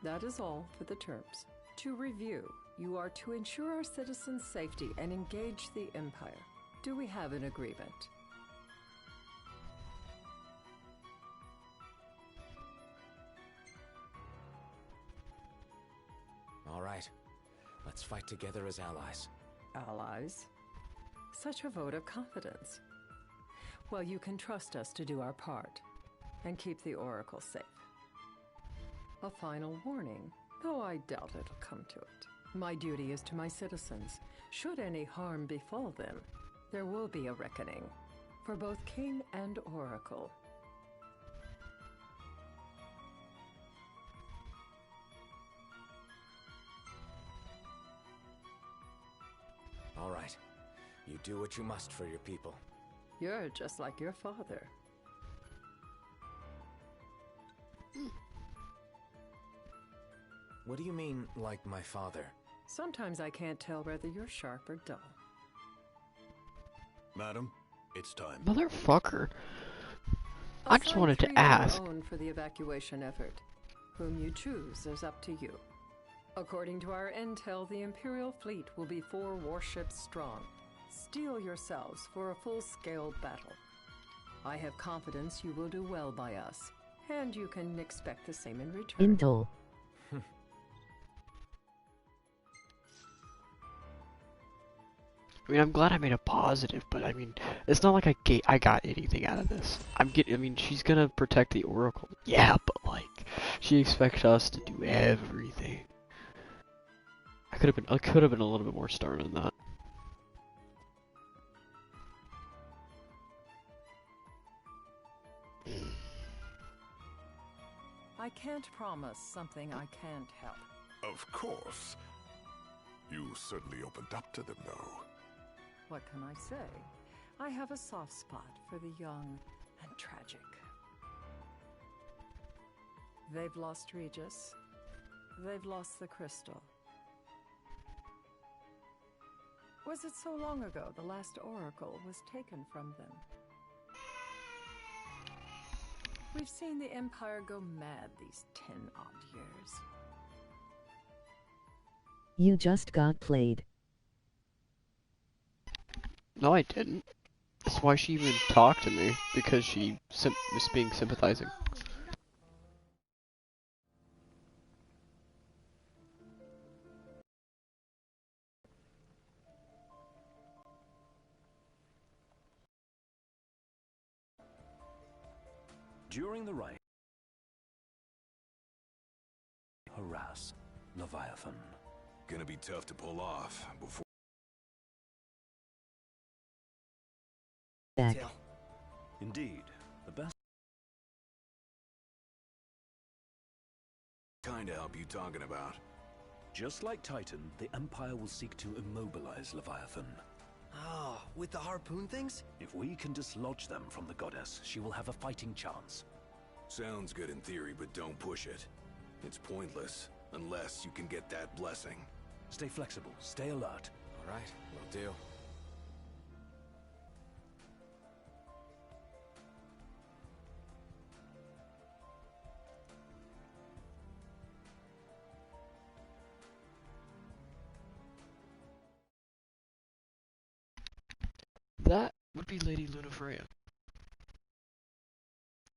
That is all for the terms. To review, you are to ensure our citizens' safety and engage the Empire. Do we have an agreement? All right. Let's fight together as allies. Allies? Such a vote of confidence. Well, you can trust us to do our part and keep the Oracle safe. A final warning, though I doubt it'll come to it. My duty is to my citizens. Should any harm befall them, there will be a reckoning for both King and Oracle. All right. You do what you must for your people. You're just like your father. What do you mean, like my father? Sometimes I can't tell whether you're sharp or dull. Madam, it's time. Motherfucker. I just wanted to ask. Own for the evacuation effort. Whom you choose is up to you. According to our intel, the Imperial fleet will be 4 warships strong. Steel yourselves for a full-scale battle. I have confidence you will do well by us, and you can expect the same in return. Intel. I mean, I'm glad I made a positive, but I mean, it's not like I got anything out of this. I mean, she's gonna protect the Oracle. Yeah, but like, she expects us to do everything. I could have been a little bit more stern than that. I can't promise something I can't help. Of course. You certainly opened up to them, though. What can I say? I have a soft spot for the young and tragic. They've lost Regis. They've lost the crystal. Was it so long ago the last oracle was taken from them? We've seen the Empire go mad these 10-odd years. You just got played. No, I didn't. That's why she even talked to me, because she was being sympathizing. During the rite, harass Leviathan. Gonna be tough to pull off before. Back. Indeed, the best Kinda help you talking about. Just like Titan, the Empire will seek to immobilize Leviathan. Oh, with the harpoon things? If we can dislodge them from the goddess, she will have a fighting chance. Sounds good in theory, but don't push it. It's pointless, unless you can get that blessing. Stay flexible, stay alert. All right, will do. That would be Lady Lunafreya.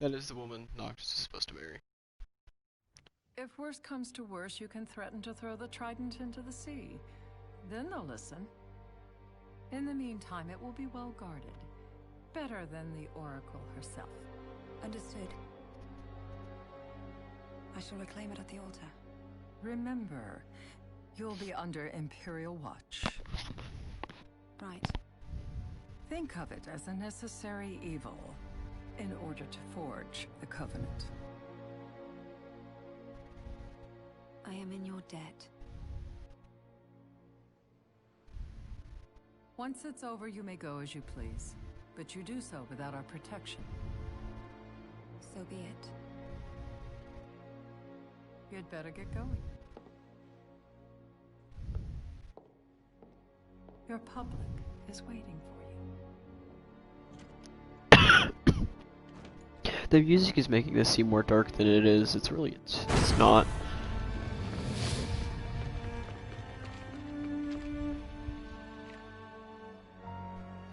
That is the woman Noctis is supposed to marry. If worse comes to worse, you can threaten to throw the trident into the sea. Then they'll listen. In the meantime, it will be well guarded. Better than the Oracle herself. Understood. I shall reclaim it at the altar. Remember, you'll be under Imperial watch. Right. Think of it as a necessary evil in order to forge the Covenant. I am in your debt. Once it's over, you may go as you please, but you do so without our protection. So be it. You'd better get going. Your public is waiting for you. The music is making this seem more dark than it is. It's not.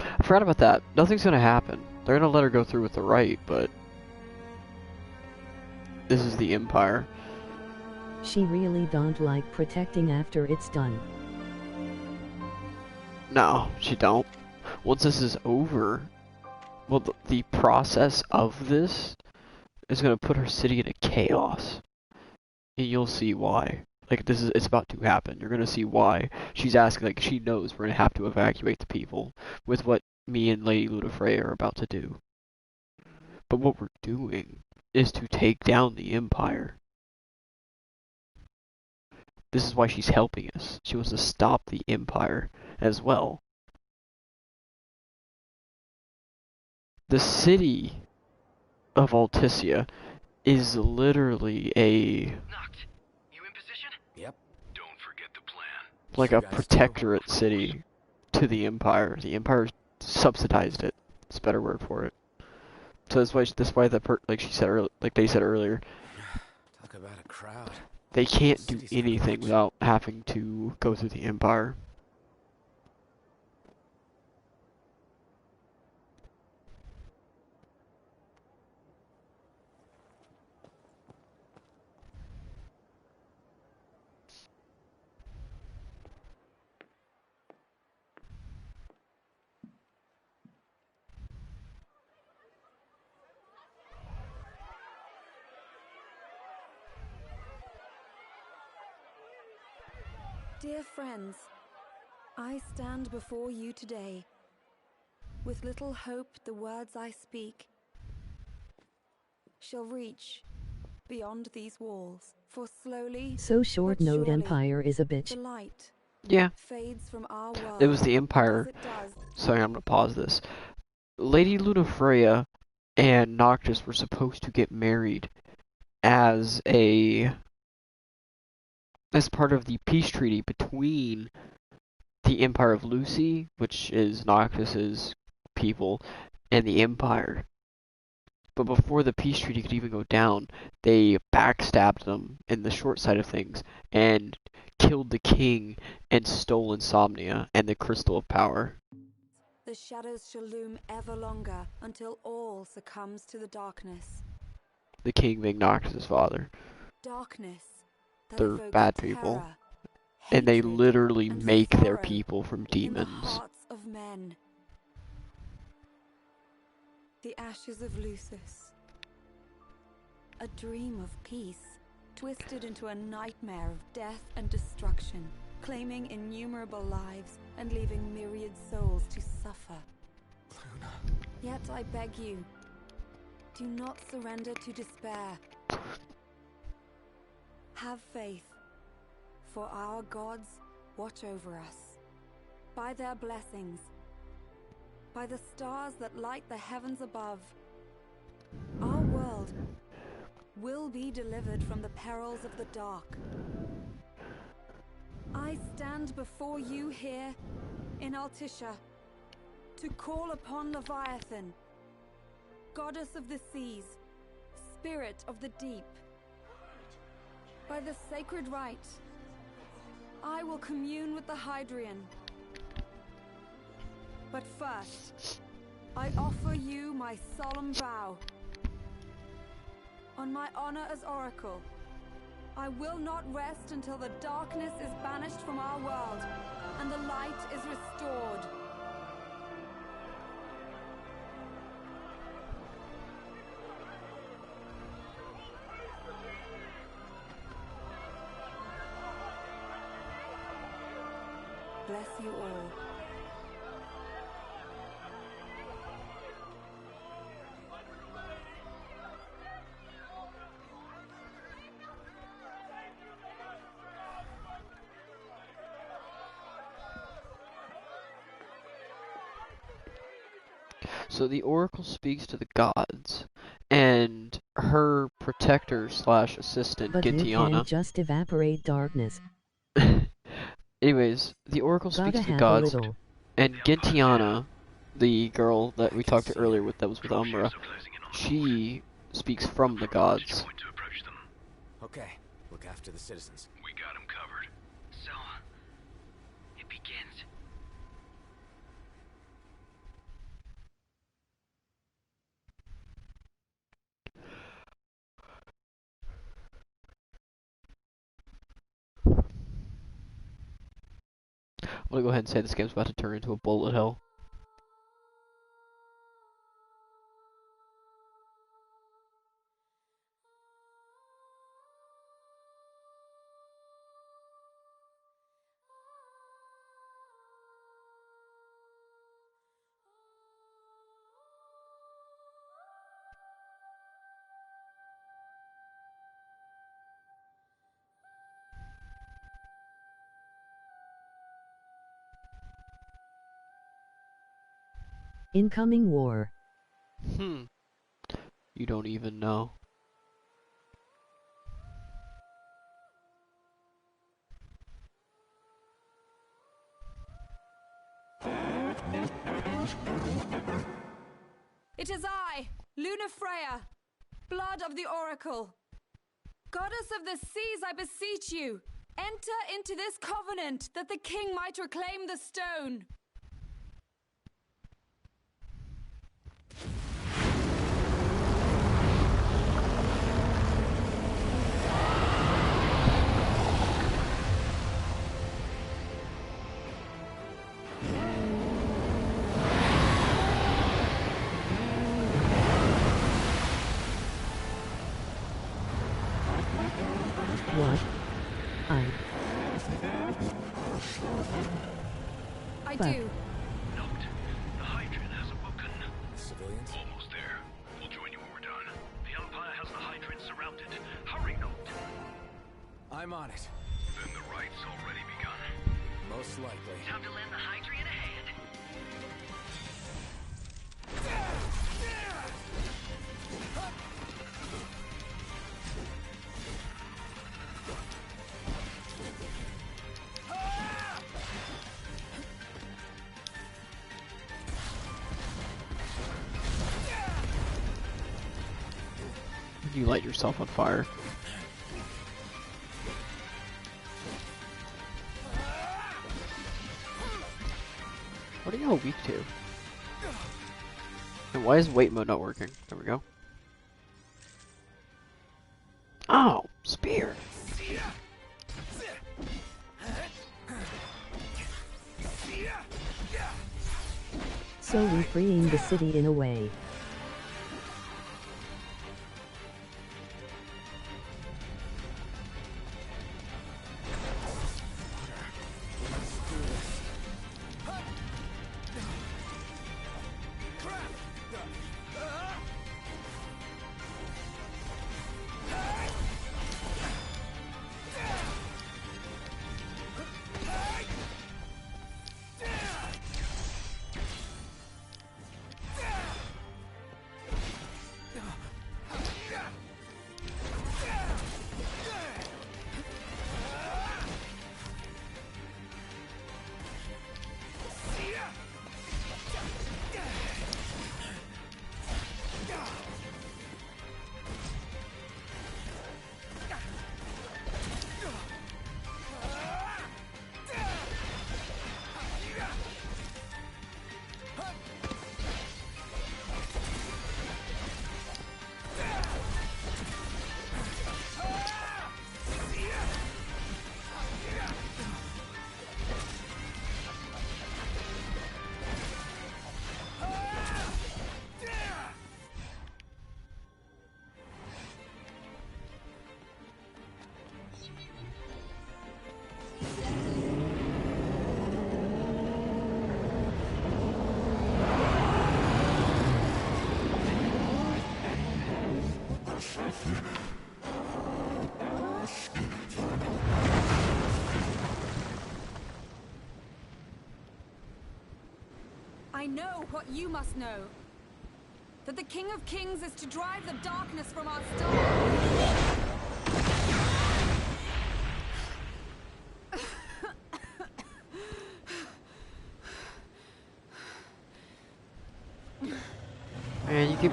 I forgot about that. Nothing's gonna happen. They're gonna let her go through with the rite, but this is the Empire. She really don't like protecting after it's done. No, she don't. Once this is over, well, the process of this is gonna put her city into chaos, and you'll see why. Like, it's about to happen. You're gonna see why. She's asking, like, she knows we're gonna have to evacuate the people with what me and Lady Lunafreya are about to do. But what we're doing is to take down the Empire. This is why she's helping us. She wants to stop the Empire as well. The city of Alticia is literally Yep. Don't forget the plan. like a protectorate city to the Empire. The Empire subsidized it. It's a better word for it. So that's why like she said earlier, like they said earlier, Talk about a crowd. they can't do anything without having to go through the Empire. Dear friends, I stand before you today with little hope the words I speak shall reach beyond these walls, for slowly So short but note surely, Empire is a bitch. the light Yeah. fades from our world. It was the Empire. as it does. Sorry, I'm gonna pause this. Lady Lunafreya and Noctis were supposed to get married as part of the peace treaty between the Empire of Lucy, which is Noctis's people, and the Empire. But before the peace treaty could even go down, they backstabbed them in the short side of things and killed the king and stole Insomnia and the Crystal of Power. The shadows shall loom ever longer until all succumbs to the darkness. The king being Nox's father. Darkness. They're bad people. And they literally make their people from demons. In the hearts of men. The ashes of Lucis. A dream of peace, twisted into a nightmare of death and destruction, claiming innumerable lives and leaving myriad souls to suffer. Luna. Yet I beg you, do not surrender to despair. Have faith, for our gods watch over us. By their blessings, by the stars that light the heavens above, our world will be delivered from the perils of the dark. I stand before you here in Altissia to call upon Leviathan, goddess of the seas, spirit of the deep. By the sacred rite, I will commune with the Hydrian. But first, I offer you my solemn vow. On my honor as Oracle, I will not rest until the darkness is banished from our world and the light is restored. Bless you all. So the Oracle speaks to the gods, and her protector slash assistant, But you Gintiana. can't just evaporate darkness. Anyways, the Oracle speaks Gotta to the have a gods, little. and Gintiana, the girl that we talked to earlier with that was with Umbra, she speaks from the gods. Okay, look after the citizens. We got him covered. So, it begins. I'm gonna go ahead and say this game's about to turn into a bullet hell. Incoming war. You don't even know. It is I, Lunafreya, blood of the Oracle. Goddess of the seas, I beseech you, enter into this covenant that the king might reclaim the stone. What? I But- do. Note, the Hydrian has awoken. The civilians? Almost there. We'll join you when we're done. The Empire has the Hydrian surrounded. Hurry, Note. I'm on it. Then the right's already begun. Most likely. Time to lend the Hydrian a hand. You light yourself on fire. What are y'all weak to? And why is wait mode not working? There we go. Oh, spear. So we freeing the city in a way. I know what you must know. That the King of Kings is to drive the darkness from our star. Man, you keep...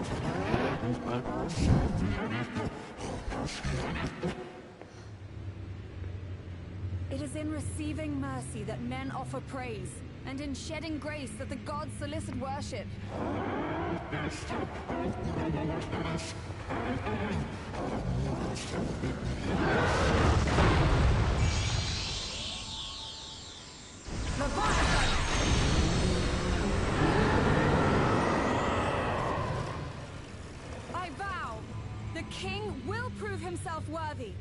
It is in receiving mercy that men offer praise, and in shedding grace that the gods solicit worship. I vow, the king will prove himself worthy.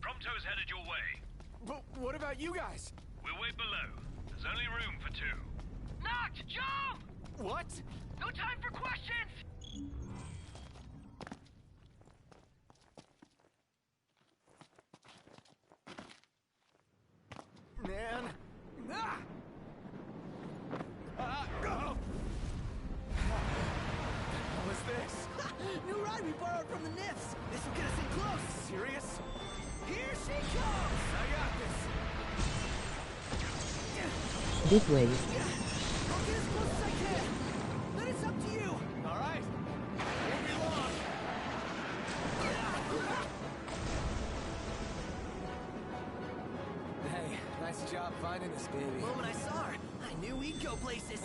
Prompto's headed your way. But what about you guys? We'll wait below. There's only room for two. Noct, jump! What? No time for questions! Man. Ah! Go! What was this? New ride we borrowed from the Nifs. This will get us in close. Serious? Here she comes! I got this. This way. I'll get as close as I can. Then it's up to you. All right. Won't be long. Hey, nice job finding this baby. The moment I saw her, I knew we'd go places.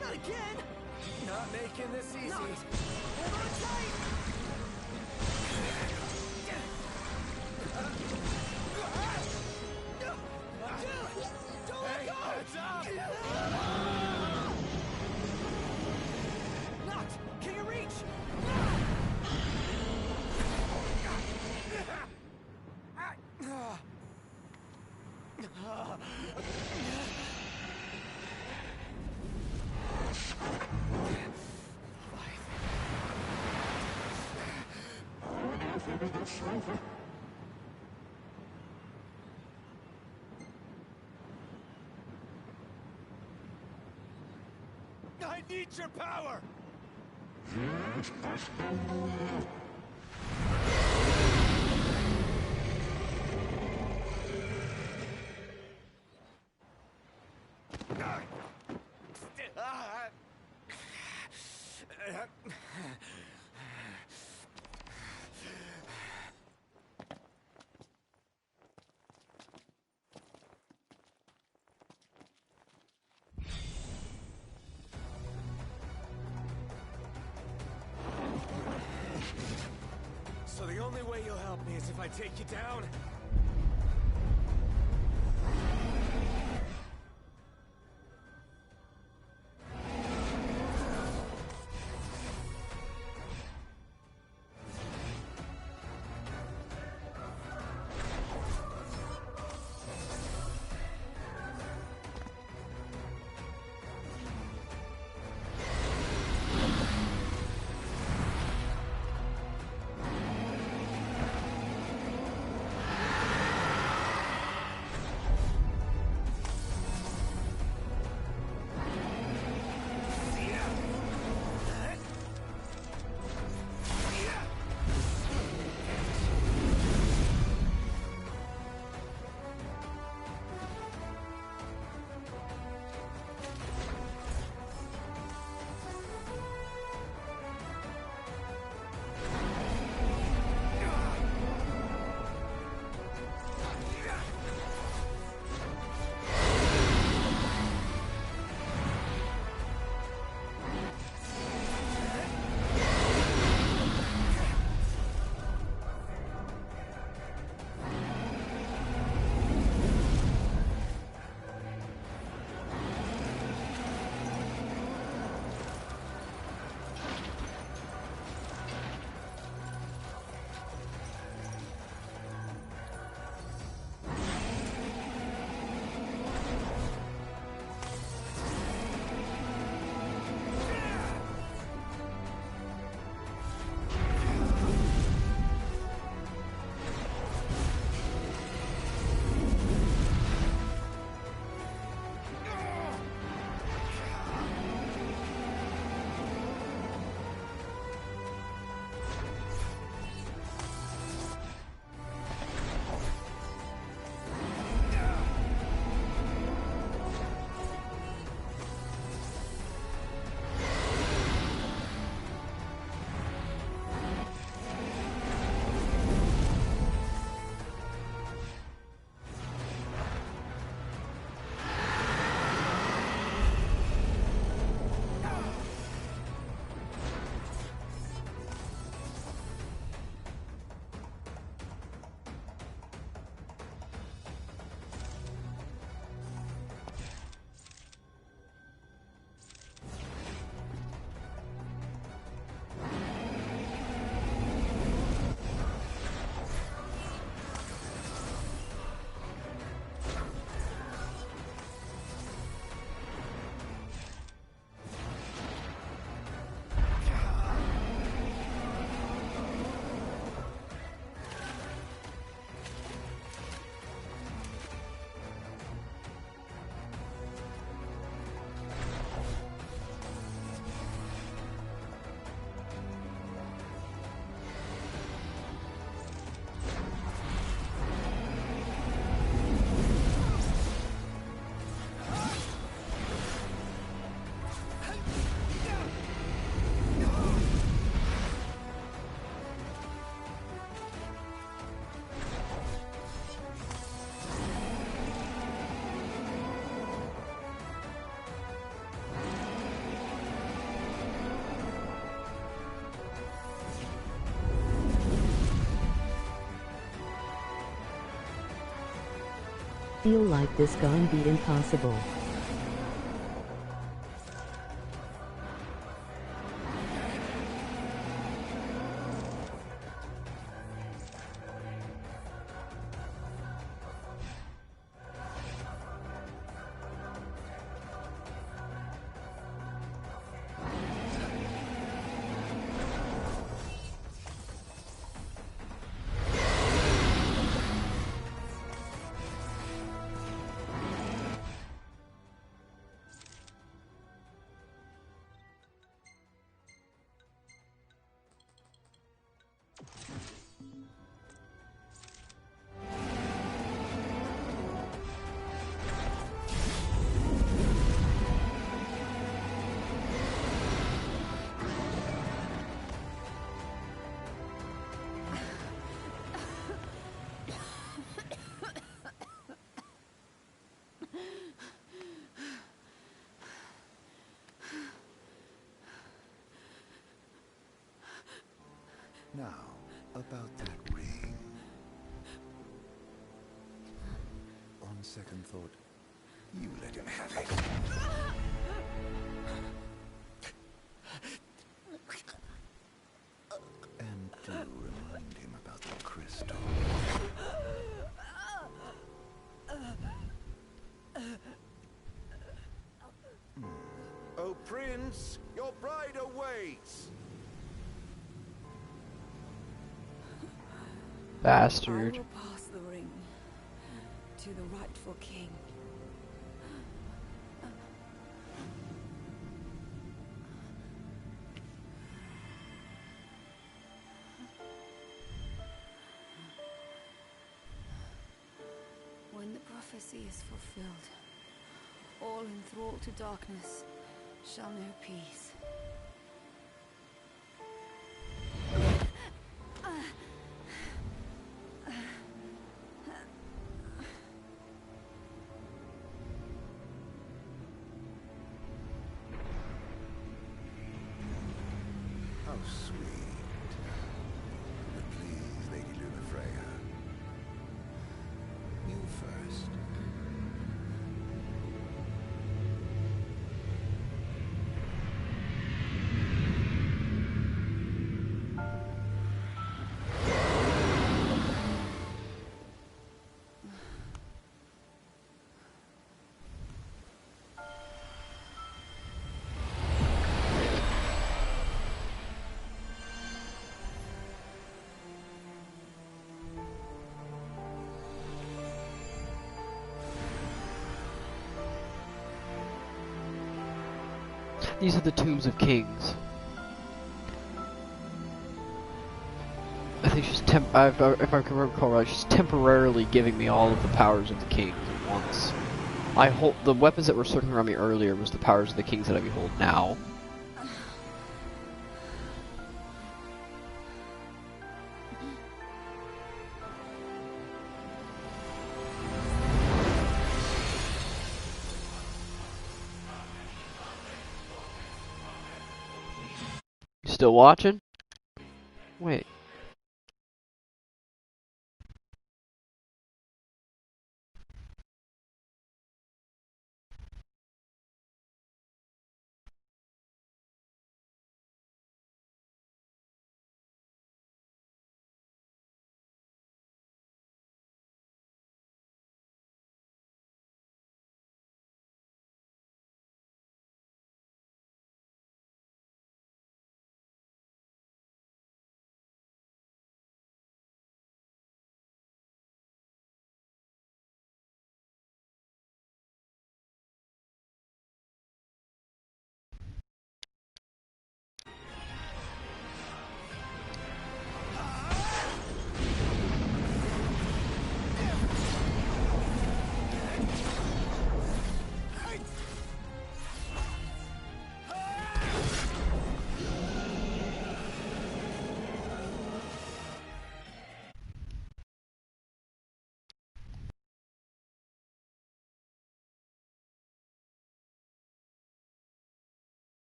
Not again. Not making this easy. Hold on tight. Hey, heads up! Noct, can you reach? I need your power! So the only way you'll help me is if I take you down? Feel like this gonna be impossible. Now, about that ring. On second thought, you let him have it. And do remind him about the crystal. Oh, Prince, your bride awaits! Bastard. I will pass the ring to the rightful king. When the prophecy is fulfilled, all enthralled to darkness shall know peace. How sweet. But please, Lady Lunafreya. You first. These are the tombs of kings. I think she's if I can recall right, she's temporarily giving me all of the powers of the kings at once. I hold the weapons that were circling around me earlier was the powers of the kings that I behold now. Still watching? Wait.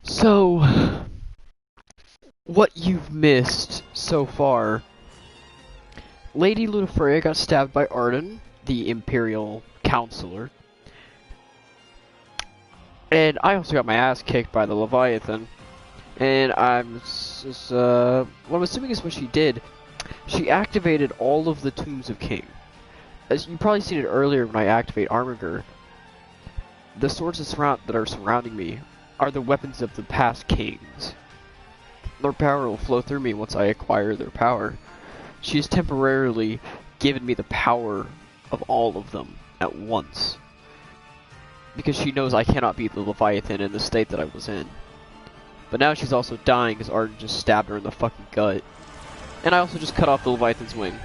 So, what you've missed so far, Lady Lunafreya got stabbed by Arden, the Imperial Counselor, and I also got my ass kicked by the Leviathan, and what I'm assuming is what she did, she activated all of the Tombs of King. As you've probably seen it earlier when I activate Armiger, the swords that are surrounding me are the weapons of the past kings. Their power will flow through me once I acquire their power. She has temporarily given me the power of all of them at once. Because she knows I cannot beat the Leviathan in the state that I was in. But now she's also dying because Arden just stabbed her in the fucking gut. And I also just cut off the Leviathan's wing.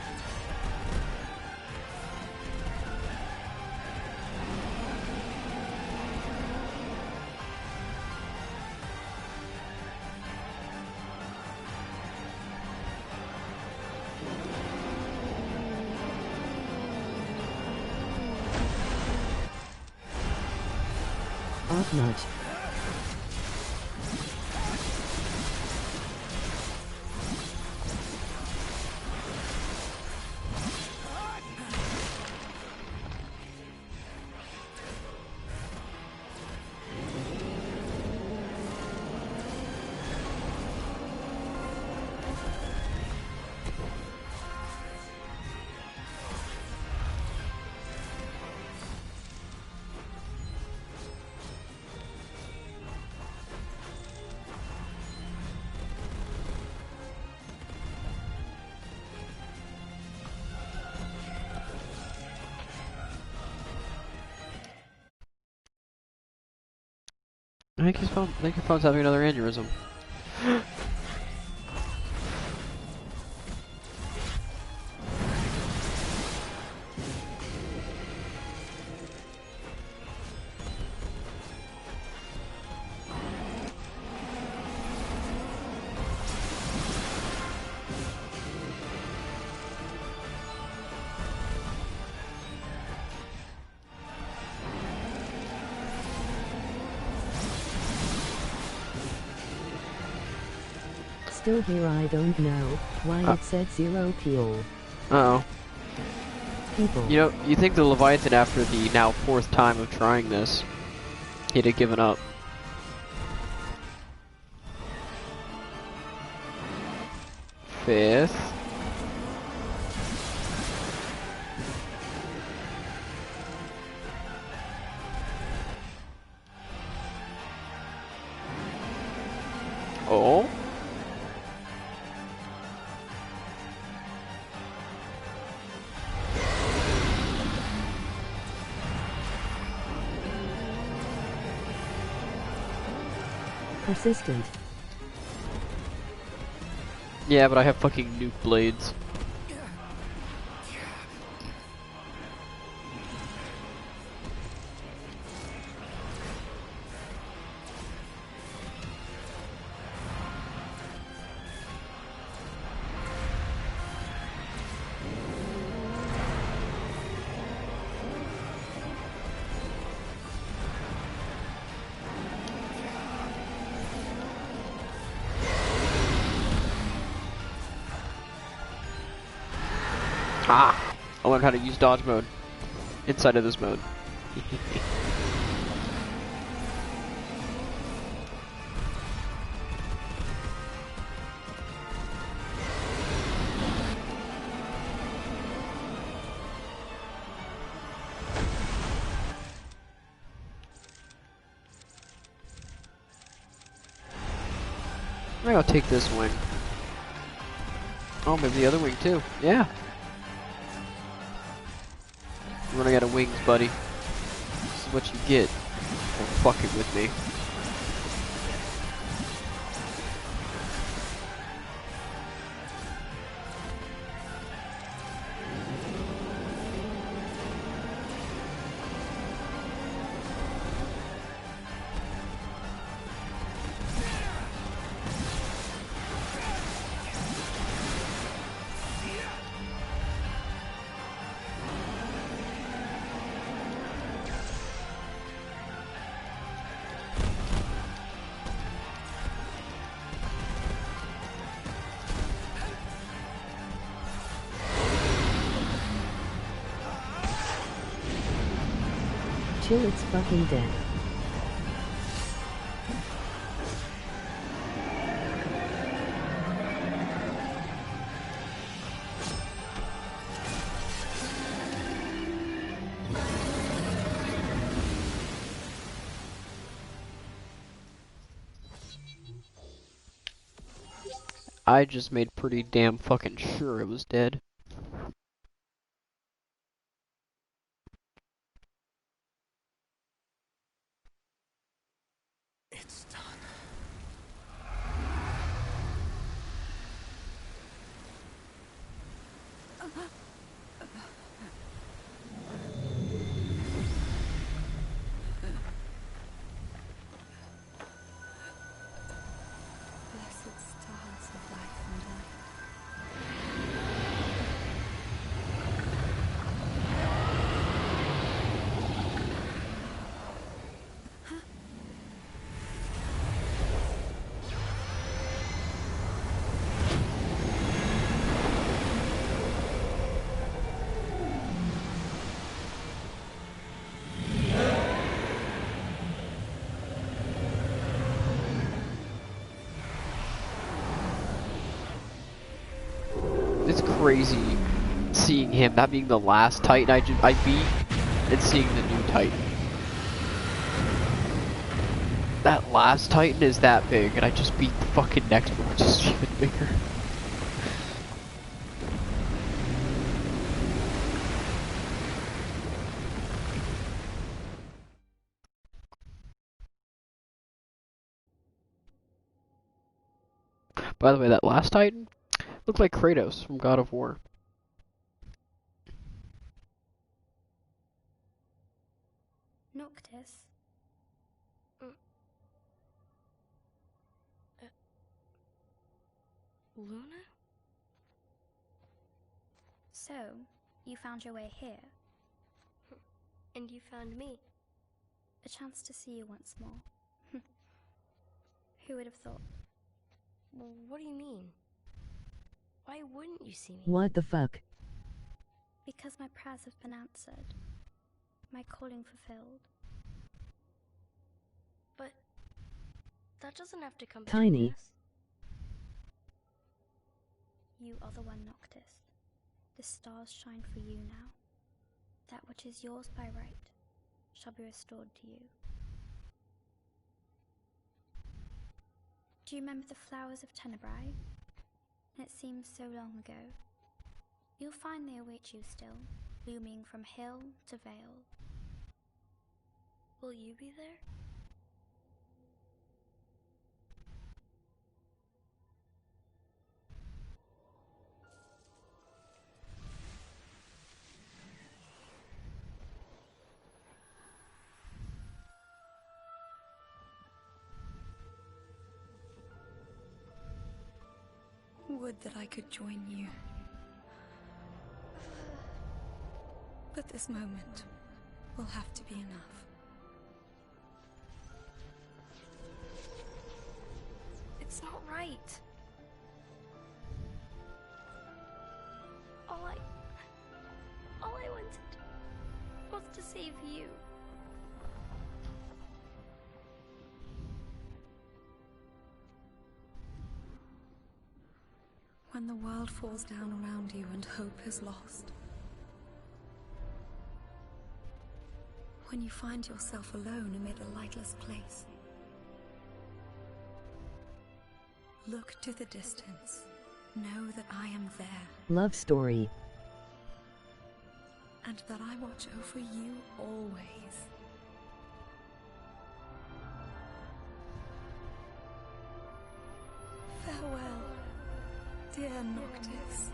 Top notch. I think your phone's having another aneurysm. Still here, I don't know why it said 0 fuel. Uh-oh. People. You know, you think the Leviathan, after the now 4th time of trying this, he'd have given up. Fifth. Oh. Persistent. Yeah, but I have fucking nuke blades. Ah! I learned how to use dodge mode inside of this mode. I think I'll take this wing. Oh, maybe the other wing too. Yeah. You're running out of wings, buddy. This is what you get for fucking with me. Chill, it's fucking dead. I just made pretty damn fucking sure it was dead. It's done. Blessed stars of life and light. it's crazy seeing him, that being the last Titan I beat, and seeing the new Titan. That last Titan is that big, and I just beat the fucking next one, which is even bigger. By the way, that last Titan looked like Kratos from God of War. Noctis? Luna? So, you found your way here. And you found me. A chance to see you once more. Who would have thought? What do you mean? Why wouldn't you see me? What the fuck? Because my prayers have been answered. My calling fulfilled. But that doesn't have to come Tiny. between us. You are the one, Noctis. The stars shine for you now. That which is yours by right shall be restored to you. Do you remember the flowers of Tenebrae? It seems so long ago. You'll find they await you still, blooming from hill to vale. Will you be there? Would that I could join you. But this moment will have to be enough. It's not right. All I wanted was to save you. When the world falls down around you and hope is lost. When you find yourself alone amid a lightless place. Look to the distance. Know that I am there. Love story. And that I watch over you always. Farewell, dear Noctis.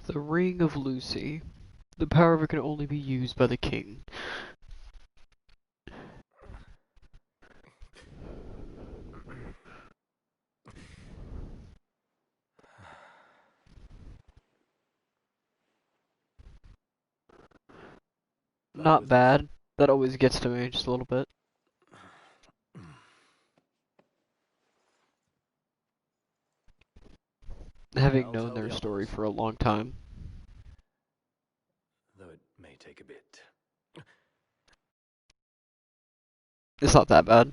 The Ring of Lucy. The power of it can only be used by the king. Not bad. That always gets to me just a little bit. Having known their story for a long time. Though it may take a bit. It's not that bad.